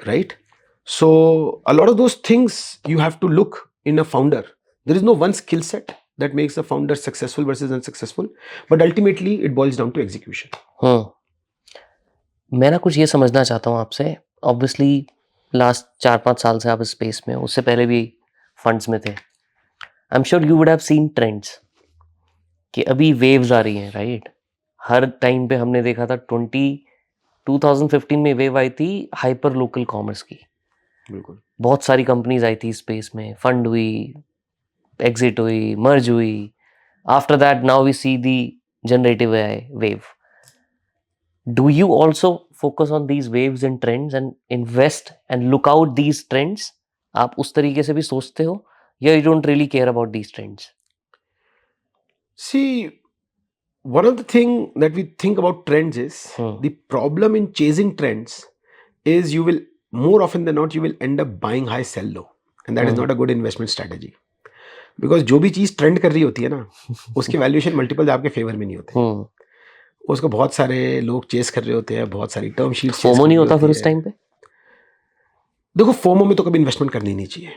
Right? So a lot of those things you have to look in a founder There is no one skill set that makes a founder successful versus unsuccessful, but ultimately it boils down to execution. मैं ना कुछ ये समझना चाहता हूँ आपसे. Obviously last 4-5 साल से आप इस स्पेस में हो, उससे पहले भी फंड्स में थे. I am sure you would have seen trends कि अभी वेव्स आ रही हैं, राइट? हर टाइम पे हमने देखा था 2015 में वेव आई थी हाइपर लोकल कॉमर्स की. बिल्कुल. बहुत सारी कंपनीज आई थी स्पेस में, फंड हुई, एग्जिट हुई, मर्ज हुई. After that now we see the generative AI wave. Do you also focus on these waves and trends and invest and look out these trends? आप उस तरीके से भी सोचते हो या you don't really care about these trends? See, one of the thing that we think about trends is the problem in chasing trends is you will more often than not you will end up buying high, sell low, and that is not a good investment strategy. Because जो भी चीज trend कर रही होती है ना उसके valuation multiple आपके फेवर में नहीं होते. उसको बहुत सारे लोग चेस कर रहे होते हैं, बहुत सारी टर्म शीट्स. फोमो नहीं होता फिर उस टाइम पे? देखो, फोमो में तो कभी इन्वेस्टमेंट करनी नहीं चाहिए.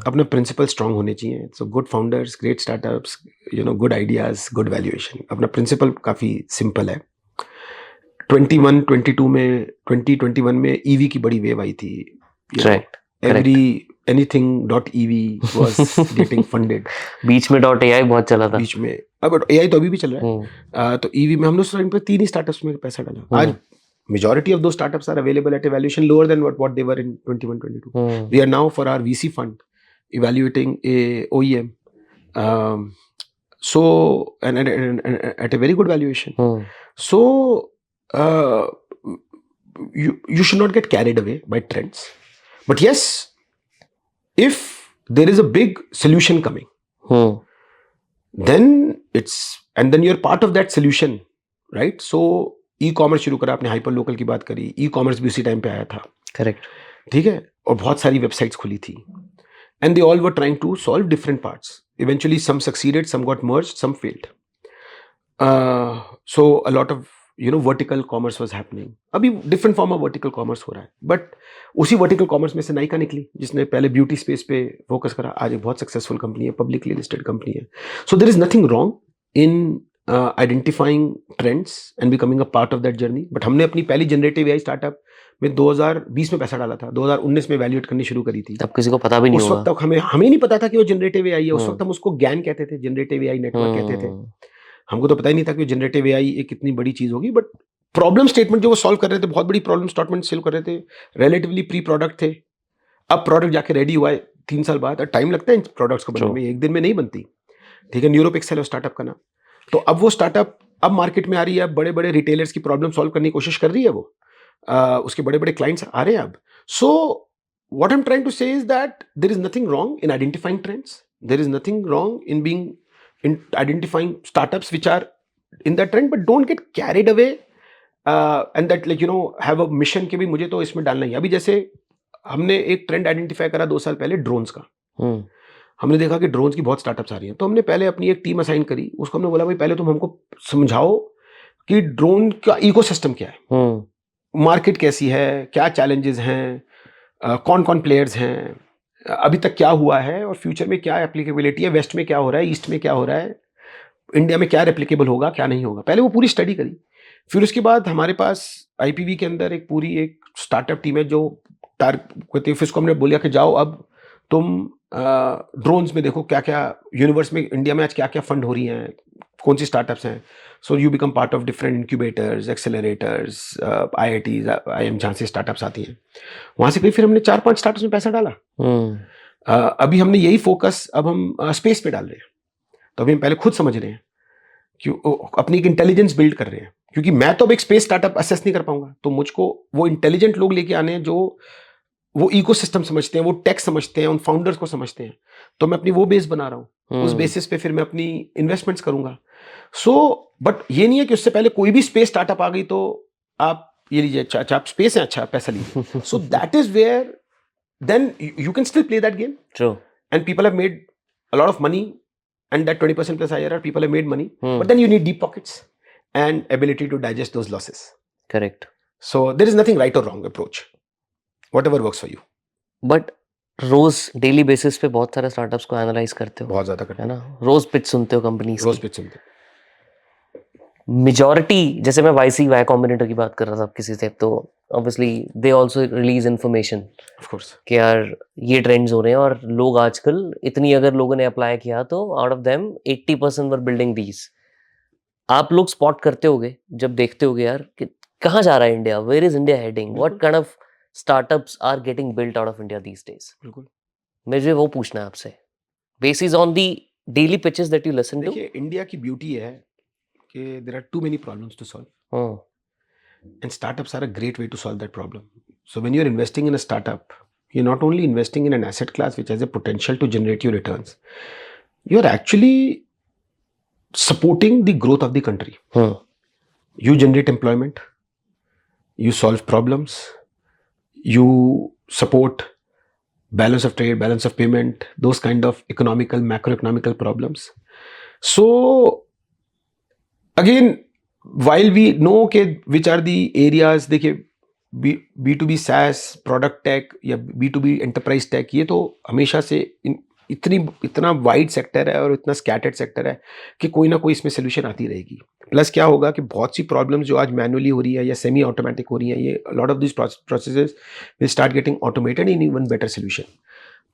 अपने प्रिंसिपल स्ट्रांग होने चाहिए. So good founders, great startups, good ideas, good valuation. अपना प्रिंसिपल काफी सिंपल है. 2021 में ईवी की बड़ी वेव आई थी. Anything.ev was getting funded. बीच में .ai बहुत चला था. बीच में. अब AI तो अभी भी चल रहा है. तो EV में हमने उस टाइम पे 3 ही स्टार्टअप्स में पैसा डाला. आज majority of those startups are available at a valuation lower than what they were in 21-22. We are now for our VC fund evaluating a OEM. So and at a very good valuation. So you should not get carried away by trends. But yes, if there is a big solution coming, then you're part of that solution, right? So e-commerce शुरू करा आपने, hyper local की बात करी. e-commerce भी उसी time पे आया था. करेक्ट. ठीक है. और बहुत सारी वेबसाइट्स खुली थी. And they all were trying to solve different parts. Eventually some succeeded, some got merged, some failed. So a lot of vertical commerce was happening. अभी different form of vertical commerce हो रहा है. But उसी vertical commerce में से नाइका निकली जिसने पहले ब्यूटी स्पेस पे फोकस करा. आज एक बहुत सक्सेसफुल कंपनी है, पब्लिकली लिस्टेड कंपनी है. So there is nothing wrong in identifying trends and becoming a part of that journey. But हमने अपनी पहली जनरेटिव एआई स्टार्टअप में 2020 में पैसा डाला था. 2019 में वैल्यूएट करनी शुरू करी थी. तब किसी को पता भी नहीं उस वक्त तक हमें नहीं पता था कि वो जनरेटिव एआई है. उस वक्त हम उसको ज्ञान कहते थे, जनरेटिव एआई नेटवर्क कहते थे. हमको तो पता ही नहीं था कि जनरेटिव एआई एक कितनी बड़ी चीज होगी. बट प्रॉब्लम स्टेटमेंट जो वो सॉल्व कर रहे थे, बहुत बड़ी प्रॉब्लम स्टेटमेंट सॉल्व कर रहे थे. रिलेटिवली प्री प्रोडक्ट थे. अब प्रोडक्ट जाके रेडी हुआ है 3 साल बाद. टाइम लगता है इन प्रोडक्ट्स को बनने में, एक दिन में नहीं बनती. ठीक है. न्यूरोपिक्सल है स्टार्टअप का नाम. तो अब वो स्टार्टअप अब मार्केट में आ रही है. बड़े बड़े रिटेलर्स की प्रॉब्लम सॉल्व करने की कोशिश कर रही है वो. उसके बड़े बड़े क्लाइंट्स आ रहे हैं अब. So what I am trying to say is that there is nothing wrong in identifying trends. There is nothing wrong in being in identifying startups which are in that trend, but don't get carried away and that have a mission कि भी मुझे तो इसमें डालना ही. अभी जैसे हमने एक ट्रेंड आइडेंटिफाई करा 2 साल पहले ड्रोन्स का. हमने देखा कि ड्रोन्स की बहुत स्टार्टअप्स आ रही हैं. तो हमने पहले अपनी एक टीम असाइन करी. उसको हमने बोला भाई पहले तुम हमको समझाओ कि ड्रोन का इकोसिस्टम क्या है, मार्केट कैसी है, क्या चैलेंजेस हैं, कौन कौन प्लेयर्स हैं, अभी तक क्या हुआ है और फ्यूचर में क्या एप्लीकेबिलिटी है, वेस्ट में क्या हो रहा है, ईस्ट में क्या हो रहा है, इंडिया में क्या रेप्लिकेबल होगा, क्या नहीं होगा. पहले वो पूरी स्टडी करी. फिर उसके बाद हमारे पास आईपीवी के अंदर एक पूरी एक स्टार्टअप टीम है जो इसको हमने बोला कि जाओ अब तुम ड्रोन्स में देखो क्या क्या यूनिवर्स में इंडिया में आज क्या क्या फंड हो रही हैं, कौन सी स्टार्टअप्स हैं. So you become part of different incubators, accelerators, IITs, IIM जहाँ से स्टार्टअप्स आती हैं. वहाँ से फिर हमने 4-5 स्टार्टअप्स में पैसा डाला. अभी हमने यही फोकस अब हम स्पेस पे डाल रहे हैं. तो अभी हम पहले खुद समझ रहे हैं कि अपनी एक इंटेलिजेंस बिल्ड कर रहे हैं. क्योंकि मैं तो अब एक स्पेस स्टार्टअप असेस नहीं कर पाऊंगा. तो मुझको वो इंटेलिजेंट लोग लेके आने हैं जो वो इकोसिस्टम समझते हैं, वो टेक समझते हैं, उन फाउंडर्स को समझते हैं. तो मैं अपनी वो बेस बना रहा हूँ. उस बेसिस पे फिर मैं अपनी इन्वेस्टमेंट्स करूंगा. सो बट ये नहीं है कि उससे पहले कोई भी स्पेस स्टार्टअप आ गई तो आप ये लीजिए, अच्छा आप स्पेस है, अच्छा पैसा लीजिए. So that is where then you can still play that game. True. And people have made a lot of money, and that 20% plus IRR, people have made money. But then you need deep pockets and ability to digest those losses. Correct. So there is nothing right or wrong approach. Whatever works for you. But रोज daily basis पे बहुत सारे startups को analyse करते हो, बहुत ज्यादा करते है ना? रोज पिच सुनते हो कंपनीज रोज की। पिच सुनते मेजॉरिटी, जैसे मैं वाई कॉम्बिनेटर की बात कर रहा था किसी से, तो obviously they also release information of course. कि यार ये ट्रेंड्स हो रहे हैं, और लोग आजकल इतनी अगर लोगों ने अप्लाई किया तो out of them 80% were building these. आप लोग स्पॉट करते होगे जब देखते होगे यार कि कहाँ जा रहा है India, where is India heading, what kind of startups are getting built out of India these days. बिल्कुल। मुझे वो पूछना है आपसे, basis on the daily pitches that you listen to. देखिए, इंडिया की ब्यूटी है कि there are too many problems to solve, and startups are a great way to solve that problem. So when you're investing in a startup, you're not only investing in an asset class which has a potential to generate you returns, you're actually supporting the growth of the country. You generate employment, you solve problems, you support balance of trade, balance of payment, those kind of economical, macroeconomical problems. So again, while we know के which are the areas, देखिए B2B SaaS product take या B2B enterprise take, ये तो हमेशा से इतना wide sector है और इतना स्कैटर्ड सेक्टर है कि कोई ना कोई इसमें सोल्यूशन आती रहेगी। प्लस क्या होगा कि बहुत सी प्रॉब्लम्स जो आज मैनुअली हो रही है या सेमी ऑटोमेटिक हो रही है, ये lot of this processes will start getting automated in even better solution.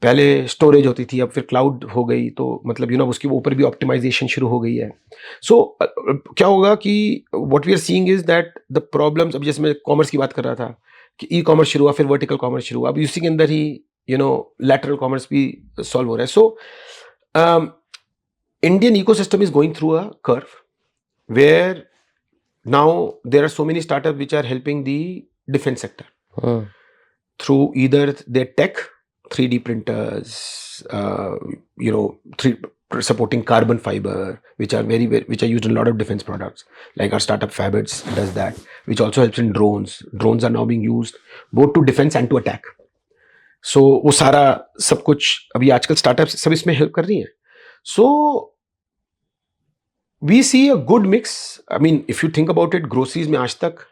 पहले स्टोरेज होती थी, अब फिर क्लाउड हो गई, तो मतलब उसके ऊपर भी ऑप्टिमाइजेशन शुरू हो गई है। सो क्या होगा कि what we are seeing is that the problems, अब जैसे मैं कॉमर्स की बात कर रहा था कि ई कॉमर्स शुरू हुआ, फिर वर्टिकल कॉमर्स शुरू हुआ, अब उसी के अंदर ही लैटरल कॉमर्स भी सॉल्व हो रहा है। So Indian ecosystem is going through a curve where now there are so many startup which are helping the defence sector through either their tech, 3D printers, supporting carbon fiber, which are which are used in a lot of defense products. Like our startup Fabits does that, which also helps in drones. Drones are now being used both to defense and to attack. So वो सारा सब कुछ अभी आजकल startups सब इसमें help कर रही हैं. So we see a good mix. I mean, if you think about it, groceries में आज तक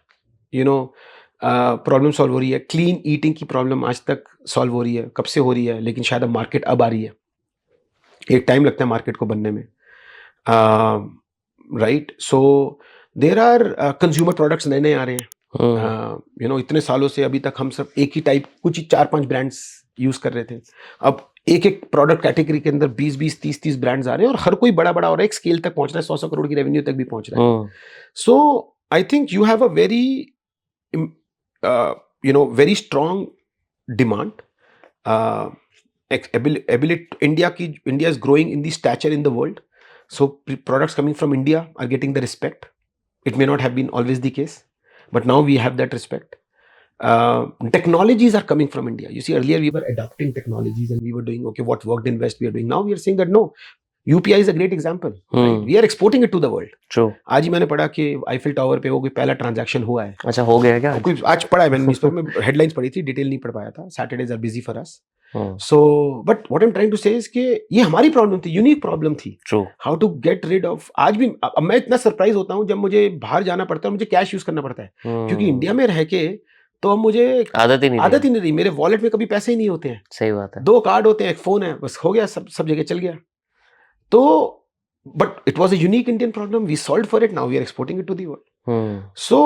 प्रॉब्लम सॉल्व हो रही है, क्लीन ईटिंग की प्रॉब्लम आज तक सॉल्व हो रही है, कब से हो रही है, लेकिन शायद अब मार्केट अब आ रही है, एक टाइम लगता है मार्केट को बनने में, right? So there are consumer products नए नए आ रहे हैं, इतने सालों से अभी तक हम सब एक ही टाइप कुछ 4-5 ब्रांड्स यूज कर रहे थे, अब एक एक प्रोडक्ट कैटेगरी के अंदर 20-20, 30-30 ब्रांड्स आ रहे हैं, और हर कोई बड़ा बड़ा और एक स्केल तक पहुंच रहा है, 100 करोड़ की रेवेन्यू तक भी पहुंच रहा है। So I think you have a very strong demand. India is growing in the stature in the world. So products coming from India are getting the respect. It may not have been always the case, but now we have that respect. Technologies are coming from India. You see, earlier we were adopting technologies and we were doing, okay, what worked in West we are doing. Now we are saying that no, UPI is a great example. Right? We are exporting it to the world. True. आज ही मैंने पढ़ा कि Eiffel tower पे वो कोई पहला transaction हुआ है। अच्छा, हो गया क्या? कोई आज पढ़ा है मैंने न्यूज़पेपर में, हेडलाइंस पढ़ी थी, डिटेल नहीं पढ़ पाया था। Saturdays are busy for us. So but what I am trying to say is कि ये हमारी प्रॉब्लम थी, यूनिक प्रॉब्लम थी। True. How to get rid of. आज भी अब मैं इतना सरप्राइज होता हूँ जब मुझे बाहर जाना पड़ता है, मुझे कैश यूज करना पड़ता है, क्योंकि इंडिया में रह के तो अब मुझे आदत ही नहीं रही। मेरे वॉलेट में कभी पैसे ही नहीं होते हैं। सही बात है। 2 कार्ड होते हैं, एक फोन है, बस हो गया, सब जगह चल गया। तो but it was a unique Indian problem. We solved for it. Now we are exporting it to the world. So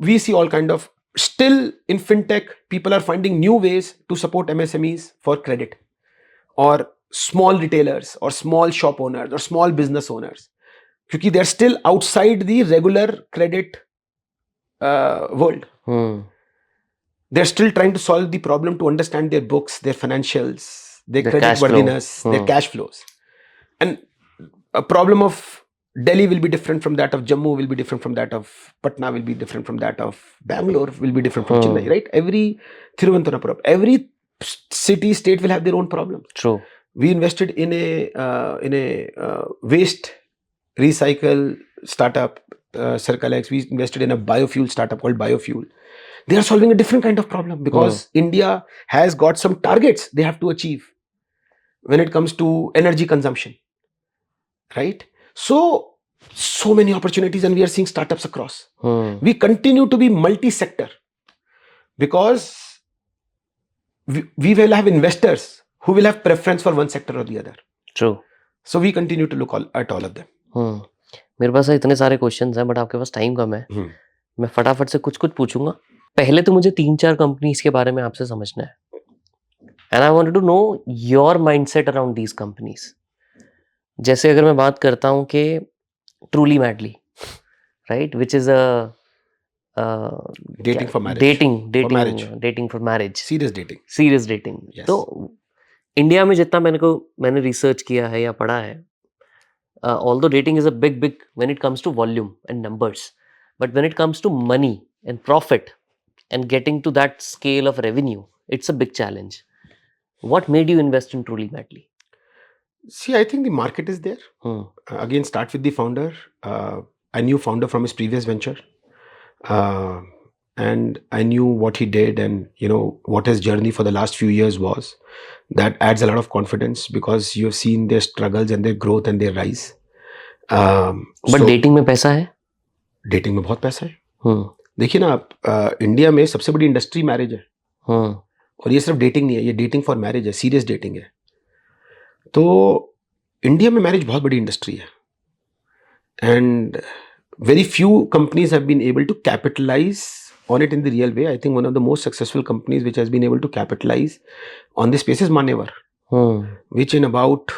we see all kind of, still in fintech, people are finding new ways to support MSMEs for credit, or small retailers, or small shop owners, or small business owners, because they are still outside the regular credit world. They're still trying to solve the problem to understand their books, their financials, their credit worthiness, their cash flows. And a problem of Delhi will be different from that of Jammu, will be different from that of Patna, will be different from that of Bangalore, will be different from Chennai, right? Every Thiruvananthapuram, every city, state will have their own problems. True. We invested in a waste recycle startup, Circle X. We invested in a biofuel startup called Biofuel. They are solving a different kind of problem because India has got some targets they have to achieve when it comes to energy consumption. Right? So many opportunities, and we are seeing startups across. We continue to be multi-sector because we will have investors who will have preference for one sector or the other. True. So we continue to look at all of them. मेरे पास इतने सारे questions हैं but आपके पास time कम है. मैं फटाफट से कुछ पूछूंगा. पहले तो मुझे 3-4 कंपनीज के बारे में आपसे समझना है. And I wanted to know your mindset around these companies. जैसे अगर मैं बात करता हूँ कि Truly Madly, right, which is a Dating for marriage. Dating for marriage, Serious dating. Serious dating. Yes. तो इंडिया में जितना मैंने रिसर्च किया है या पढ़ा है, although dating is a big when it comes to volume and numbers, but when it comes to money and profit and getting to that scale of revenue, it's a big challenge. What made you invest in Truly Madly? See, I think the market is there. Again, start with the founder. I knew founder from his previous venture, and I knew what he did, and what his journey for the last few years was. That adds a lot of confidence because you have seen their struggles and their growth and their rise. But dating में पैसा है? Dating में बहुत पैसा है. देखिए ना आप, इंडिया में सबसे बड़ी इंडस्ट्री मैरिज है. और ये सिर्फ डेटिंग नहीं है, ये डेटिंग फॉर मैरिज है, सीरियस डेटिंग है. तो इंडिया में मैरिज बहुत बड़ी इंडस्ट्री है, and very few companies have been able to capitalize on it in the real way. I think one of the most successful companies which has been able to capitalize on this space is Manyavar, which in about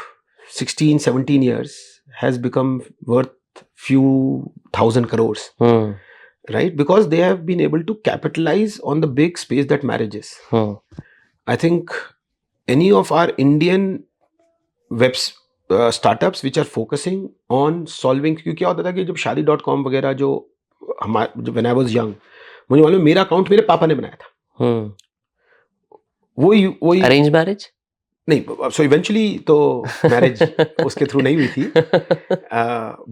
16-17 years has become worth few thousand crores, right? Because they have been able to capitalize on the big space that marriage is. I think any of our Indian startups which are focusing on solving, क्योंकि क्या होता था कि जब शादी.com वगैरह जो when I was young, मुझे मालूम मेरा अकाउंट मेरे पापा ने बनाया था. वही अरेंज मैरिज नहीं, सो इवेंचुअली तो मैरिज उसके थ्रू नहीं हुई थी,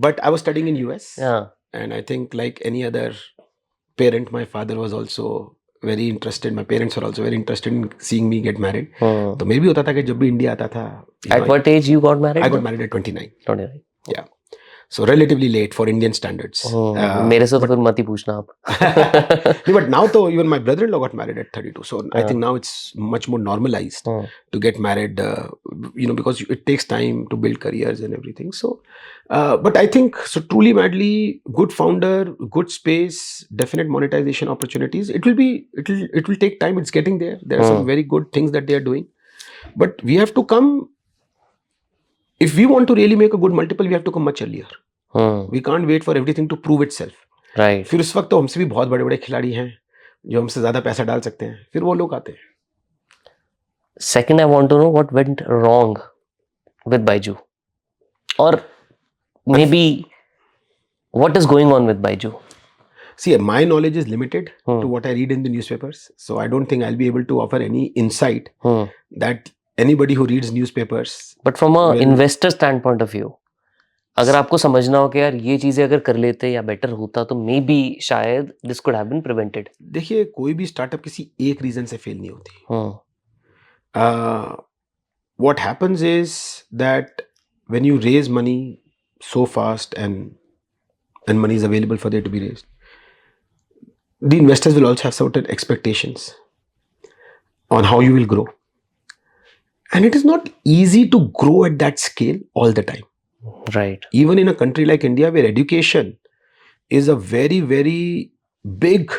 but I was studying in US, and I think like any other parent, my father was also very interested, my parents were also very interested in seeing me get married. तो मेरे भी होता था कि जब भी इंडिया आता था. At what age you got married? I got married at 29. 29. Yeah. So relatively late for Indian standards. मेरे से तो फिर मत ही पूछना आप. But now तो even my brother-in-law got married at 32. So I think now it's much more normalized to get married, because it takes time to build careers and everything. So, but I think so. Truly Madly, good founder, good space, definite monetization opportunities. It will take time. It's getting there. There are some very good things that they are doing, but we have to come. If we want to really make a good multiple, we have to come much earlier. We can't wait for everything to prove itself. Right. फिर उस वक्त तो हमसे भी बहुत बड़े बड़े खिलाड़ी हैं जो हमसे ज्यादा पैसा डाल सकते हैं, फिर वो लोग आते हैं. Second, I want to know what went wrong with Byju, or maybe what is going on with Byju. See, my knowledge is limited to what I read in the newspapers, so I don't think I'll be able to offer any insight that anybody who reads newspapers. But from a investor standpoint of view, अगर आपको समझना हो कि यार ये चीजें अगर कर लेते या बेटर होता तो मे बी शायद this could have been prevented. देखिए, कोई भी स्टार्टअप किसी एक रीजन से फेल नहीं होती. What happens is that when you raise money so fast and money is available for there to be raised, the investors will also have certain expectations on how you will grow. And it is not easy to grow at that scale all the time. Right. Even in a country like India, where education is a very, very big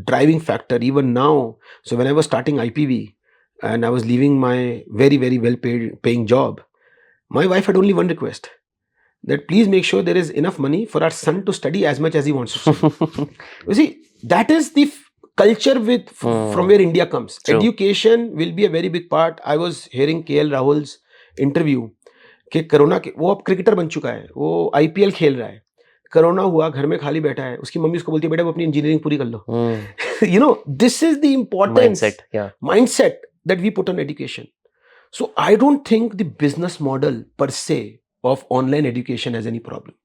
driving factor, even now. So when I was starting IPV and I was leaving my very, very well-paying job, my wife had only one request, that please make sure there is enough money for our son to study as much as he wants to study. You see, that is the culture from where India comes. True. Education will be a very big part. I was hearing KL Rahul's interview कि corona के वो अब cricketer बन चुका है, वो IPL खेल रहा है, कोरोना हुआ, घर में खाली बैठा है, उसकी मम्मी उसको बोलती है बेटा वो अपनी इंजीनियरिंग पूरी कर लो. This is the importance mindset that we put on education. So I don't think the business model per se of online education has any problem.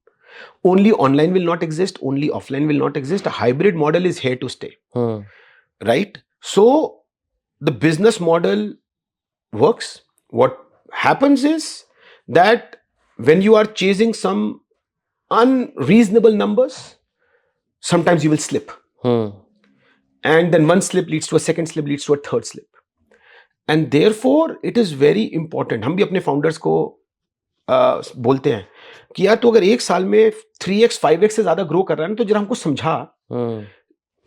Only online will not exist, only offline will not exist. A hybrid model is here to stay. Right? So the business model works. What happens is that when you are chasing some unreasonable numbers, sometimes you will slip. And then one slip leads to a second slip, leads to a third slip. And therefore it is very important. हम भी अपने founders को बोलते हैं कि यार, तो अगर एक साल में 3x 5x से ज्यादा ग्रो कर रहा है ना, तो जरा हमको समझा.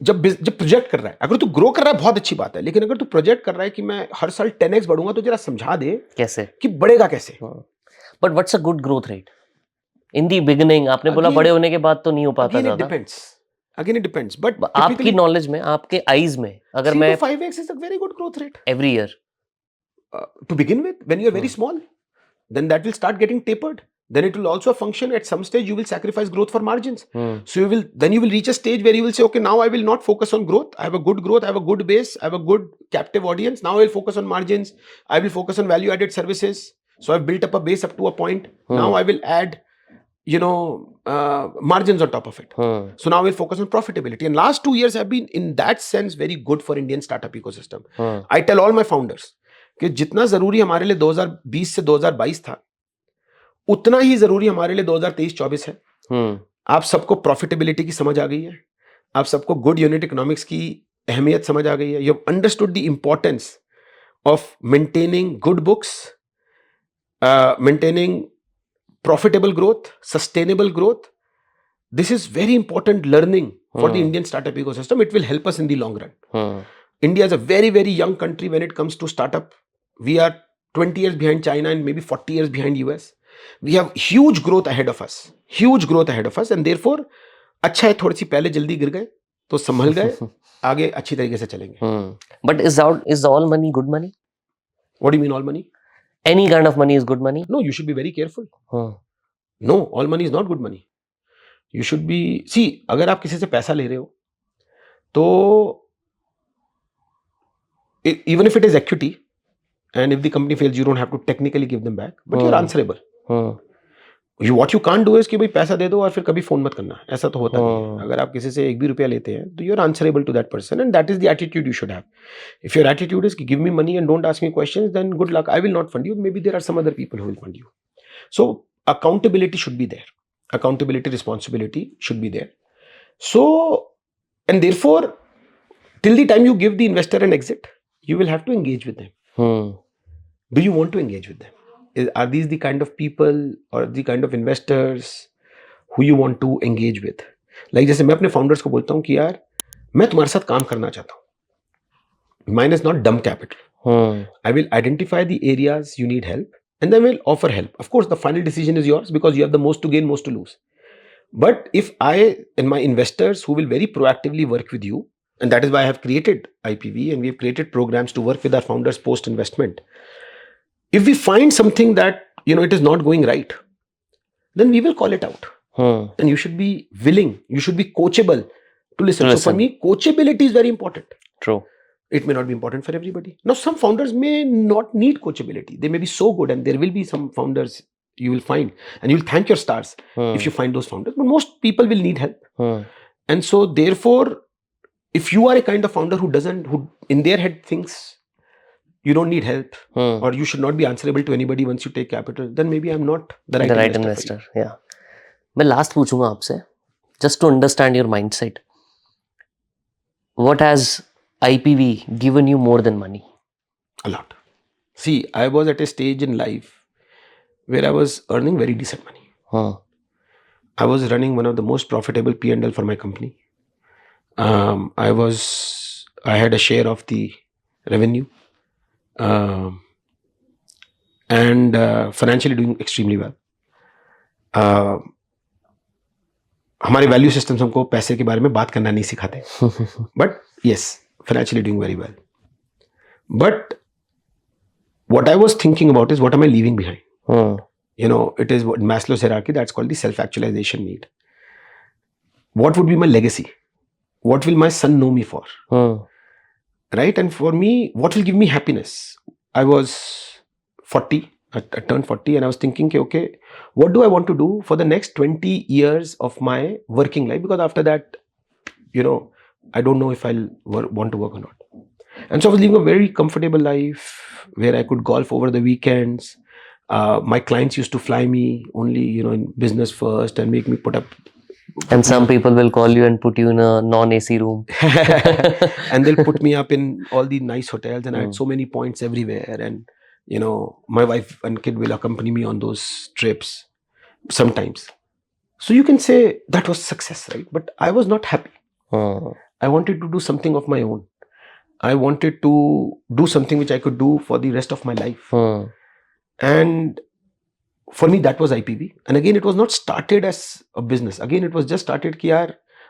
जब प्रोजेक्ट कर रहा है, अगर तू ग्रो कर रहा है बहुत अच्छी बात है, लेकिन अगर तू प्रोजेक्ट कर रहा है कि मैं हर साल 10x बढ़ूंगा, तो जरा समझा दे कैसे कि बढ़ेगा कैसे. But what's a good growth rate in the beginning? आपने बोला बड़े होने के बाद तो नहीं हो पाता ज्यादा. Again it depends. बट आपकी नॉलेज में, आपके आईज में, अगर मैं 5x is a very good growth rate every year to begin with. When you are very small, then that will start getting tapered. Then it will also function. At some stage you will sacrifice growth for margins. So you will reach a stage where you will say, okay, now I will not focus on growth. I have a good growth, I have a good base, I have a good captive audience. Now I will focus on margins. I will focus on value added services. So I've built up a base up to a point. Now I will add margins on top of it. So now we'll focus on profitability. And last 2 years have been, in that sense, very good for Indian startup ecosystem. I tell all my founders कि जितना जरूरी हमारे लिए 2020 से 2022 था, उतना ही जरूरी हमारे लिए 2023-24 है. आप सबको प्रॉफिटेबिलिटी की समझ आ गई है. आप सबको गुड यूनिट इकोनॉमिक्स की अहमियत समझ आ गई है. You have understood the importance of maintaining good books, maintaining profitable growth, sustainable growth. This is very important learning for the Indian startup ecosystem. It will help us in the long run. India is a very, very young country when it comes to startup. We are 20 years behind China and maybe 40 years behind US. We have huge growth ahead of us. Huge growth ahead of us. And therefore, अच्छा है थोड़ी सी पहले जल्दी गिर गए तो संभल गए, आगे अच्छी तरीके से चलेंगे. But is all money good money? What do you mean all money? Any kind of money is good money? No, you should be very careful. No, all money is not good money. You should be, see, अगर आप किसी से पैसा ले रहे हो तो even if it is equity and if the company fails, you don't have to technically give them back, but you're answerable. What you can't do is कि भाई पैसा दे दो और फिर कभी फोन मत करना. ऐसा तो होता नहीं है. अगर आप किसी से 1 भी रुपया लेते हैं तो you're answerable to that person, and that is the attitude you should have. If your attitude is give me money and don't ask me questions, then good luck. I will not fund you. Maybe there are some other people who will fund you. So accountability should be there. Accountability, responsibility should be there. So, and therefore, till the time you give the investor an exit, you will have to engage with them. Do you want to engage with them? Are these the kind of people or the kind of investors who you want to engage with? Like जैसे मैं अपने founders को बोलता हूँ कि यार मैं तुम्हारे साथ काम करना चाहता हूँ. Mine is not dumb capital. I will identify the areas you need help and then we'll offer help. Of course, the final decision is yours because you have the most to gain, most to lose. But if I and my investors who will very proactively work with you, and that is why I have created IPV and we have created programs to work with our founders post investment. If we find something that it is not going right, then we will call it out. And you should be willing, you should be coachable to listen. So for me, coachability is very important. True. It may not be important for everybody. Now, some founders may not need coachability. They may be so good, and there will be some founders you will find, and you'll thank your stars if you find those founders. But most people will need help. And so, therefore, if you are a kind of founder who in their head thinks you don't need help or you should not be answerable to anybody once you take capital, then maybe I'm not the right investor. Yeah. मैं last पूछूंगा आपसे, just to understand your mindset. What has IPV given you more than money? A lot. See, I was at a stage in life where I was earning very decent money. I was running one of the most profitable P&L for my company. I had a share of the revenue and financially doing extremely well. हमारे value systems हमको पैसे के बारे में बात करना नहीं सिखाते. But yes, financially doing very well. But what I was thinking about is what am I leaving behind? It is what Maslow's hierarchy, that's called the self-actualization need. What would be my legacy? What will my son know me for? Right? And for me, what will give me happiness? I was 40. I turned 40 and I was thinking, okay, what do I want to do for the next 20 years of my working life? Because after that, I don't know if I'll want to work or not. And so I was living a very comfortable life where I could golf over the weekends. My clients used to fly me only, in business first and make me put up And some people will call you and put you in a non-AC room. and they'll put me up in all the nice hotels, and I had Mm. so many points everywhere. And my wife and kid will accompany me on those trips sometimes. So you can say that was success, right? But I was not happy. Hmm. I wanted to do something of my own. I wanted to do something which I could do for the rest of my life. Hmm. And for me, that was IPV. And again, it was not started as a business. Again, it was just started कि यार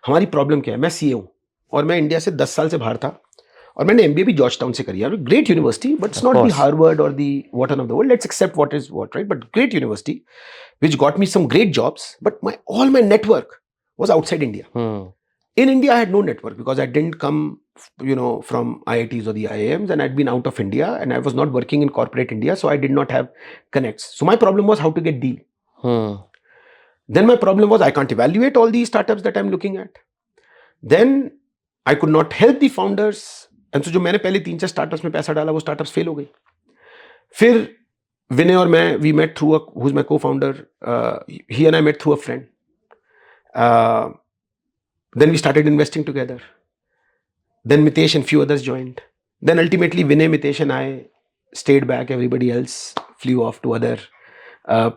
हमारी problem क्या है. मैं CA हूँ और मैं India से 10 साल से बाहर था और मैंने एमबीए भी जॉर्ज टाउन से करी यार. Great university, but it's Of not the course. Harvard और the Wharton of the world. Let's accept what is what, right? But great university which got me some great jobs, but all my network was outside India. Hmm. In India, I had no network because I didn't come, from IITs or the IIMs, and I'd been out of India, and I was not working in corporate India, so I did not have connects. So my problem was how to get deal. Hmm. Then my problem was I can't evaluate all these startups that I'm looking at. Then I could not help the founders, and so जो मैंने पहले 3-4 startups में पैसा डाला, वो startups fail हो गई. फिर Vinay और मैं, we met through who's my co-founder. He and I met through a friend. Then we started investing together. Then Mitesh and few others joined. Then ultimately Vinay, Mitesh and I stayed back. Everybody else flew off to other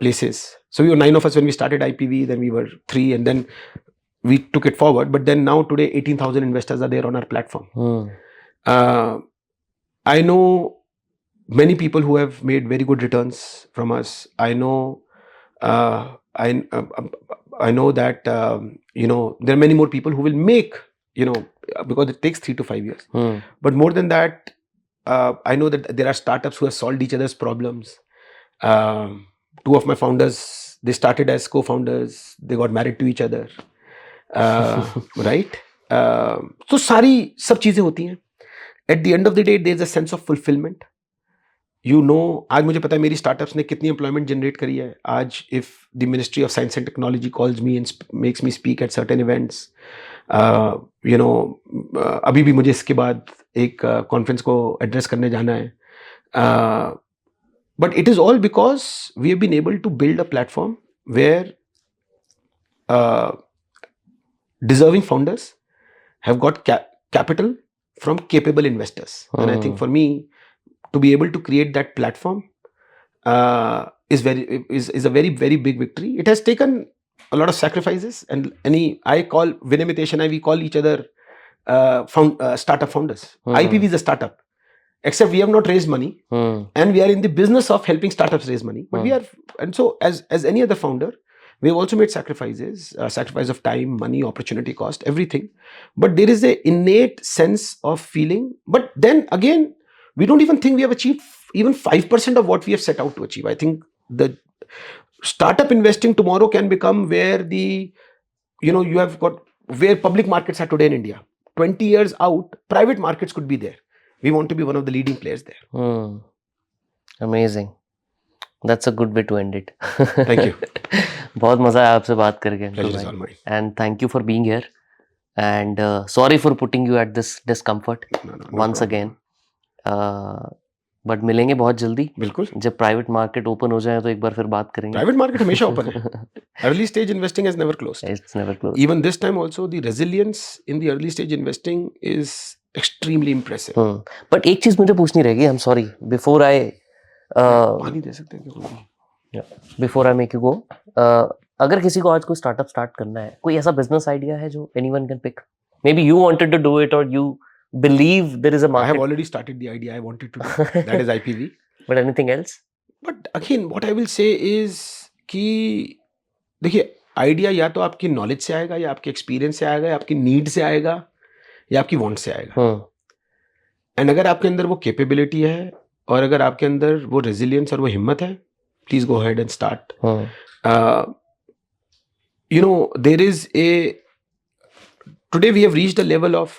places. So we were 9 of us when we started IPV. Then we were 3, and then we took it forward. But then now today 18,000 investors are there on our platform. Hmm. I know many people who have made very good returns from us. I know I know that there are many more people who will make, because it takes 3 to 5 years. Hmm. But more than that, I know that there are startups who have solved each other's problems. 2 of my founders, they started as co-founders. They got married to each other. Right? So सारी सब चीजें होती हैं. At the end of the day, there is a sense of fulfillment. आज मुझे पता है मेरी स्टार्टअप्स ने कितनी एम्प्लॉयमेंट जनरेट करी है. आज if the ministry of science and technology calls me and makes me speak at certain events, अभी भी मुझे इसके बाद एक कॉन्फ्रेंस को एड्रेस करने जाना है. But it is all because we have been able to build a platform where deserving founders have got capital from capable investors. And I think for me, to be able to create that platform is a very, very big victory. It has taken a lot of sacrifices, and I call Vinay, Mitesh and I, we call each other startup founders. IPV is a startup, except we have not raised money, and we are in the business of helping startups raise money. But we are, and so as any other founder, we have also made sacrifices, sacrifice of time, money, opportunity cost, everything. But there is a innate sense of feeling. But then again, we don't even think we have achieved even 5% of what we have set out to achieve. I think the startup investing tomorrow can become where you have got where public markets are today in India. 20 years out, private markets could be there. We want to be one of the leading players there. Amazing. That's a good way to end it. Thank you. बहुत मजा आया आपसे बात करके. Pleasure is all mine. And thank you for being here. And sorry for putting you at this discomfort once again. But मिलेंगे बहुत जल्दी. बिल्कुल. जब प्राइवेट मार्केट ओपन हो जाए तो एक बार फिर बात करेंगे. प्राइवेट मार्केट हमेशा ओपन है. Early stage investing has never closed. It's never closed. Even this time also, the resilience in the early stage investing is extremely impressive. But एक चीज मुझे पूछनी रहेगी. I'm sorry. Before I पानी दे सकते हैं क्या? Before I make you go, अगर किसी को आज कोई स्टार्टअप स्टार्ट करना है, कोई ऐसा बिजनेस आइडिया है जो anyone can pick? Maybe you wanted to do it, or you believe there is a I market. have already started the idea I wanted to do. That is IPV. But anything else? But again, what I will say is कि देखिए, idea या तो आपकी knowledge से आएगा, या आपके experience से आएगा, या आपकी नीड से आएगा, या आपकी वांट से आएगा. एंड अगर आपके अंदर वो कैपेबिलिटी है, और अगर आपके अंदर वो रेजिलियंस और वो हिम्मत है, please go ahead and start. There is today we have reached a level of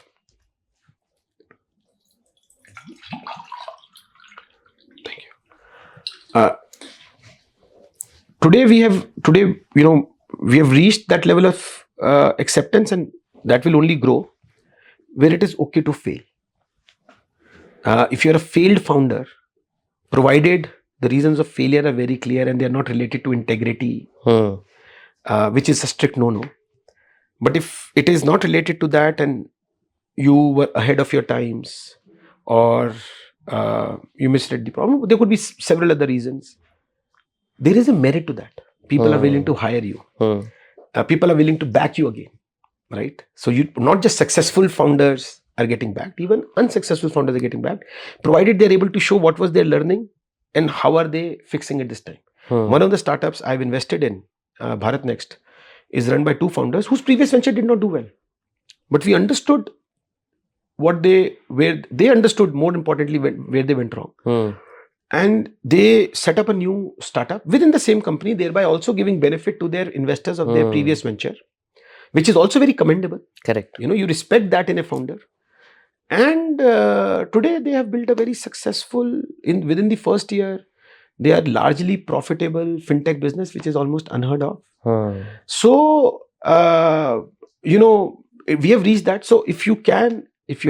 today we have reached that level of acceptance, and that will only grow where it is okay to fail. If you're a failed founder, provided the reasons of failure are very clear and they are not related to integrity, which is a strict no-no, But if it is not related to that and you were ahead of your times, or you misread the problem, there could be several other reasons. There is a merit to that. People are willing to hire you. People are willing to back you again, right? So you, not just successful founders are getting backed, even unsuccessful founders are getting backed, provided they're able to show what was their learning and how are they fixing it this time. One of the startups I've invested in, Bharat Next, is run by two founders whose previous venture did not do well. But we understood where they understood, more importantly, where they went wrong. And they set up a new startup within the same company, thereby also giving benefit to their investors of their previous venture, which is also very commendable. Correct. You know, you respect that in a founder. And today they have built a very successful, within the first year, they are largely profitable fintech business, which is almost unheard of. So, you know, we have reached that. So if you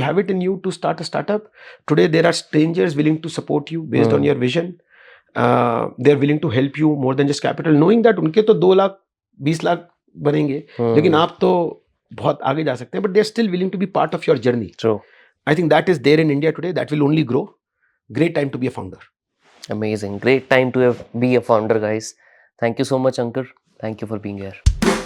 have it in you to start a startup, today there are strangers willing to support you based on your vision. They are willing to help you more than just capital, knowing that उनके तो 2 लाख 20 लाख बनेंगे, लेकिन आप तो बहुत आगे जा सकते हैं, but they are still willing to be part of your journey. True. I think that is there in India today. That will only grow. Great time to be a founder. Amazing. Great time to be a founder, guys. Thank you so much, Ankur. Thank you for being here.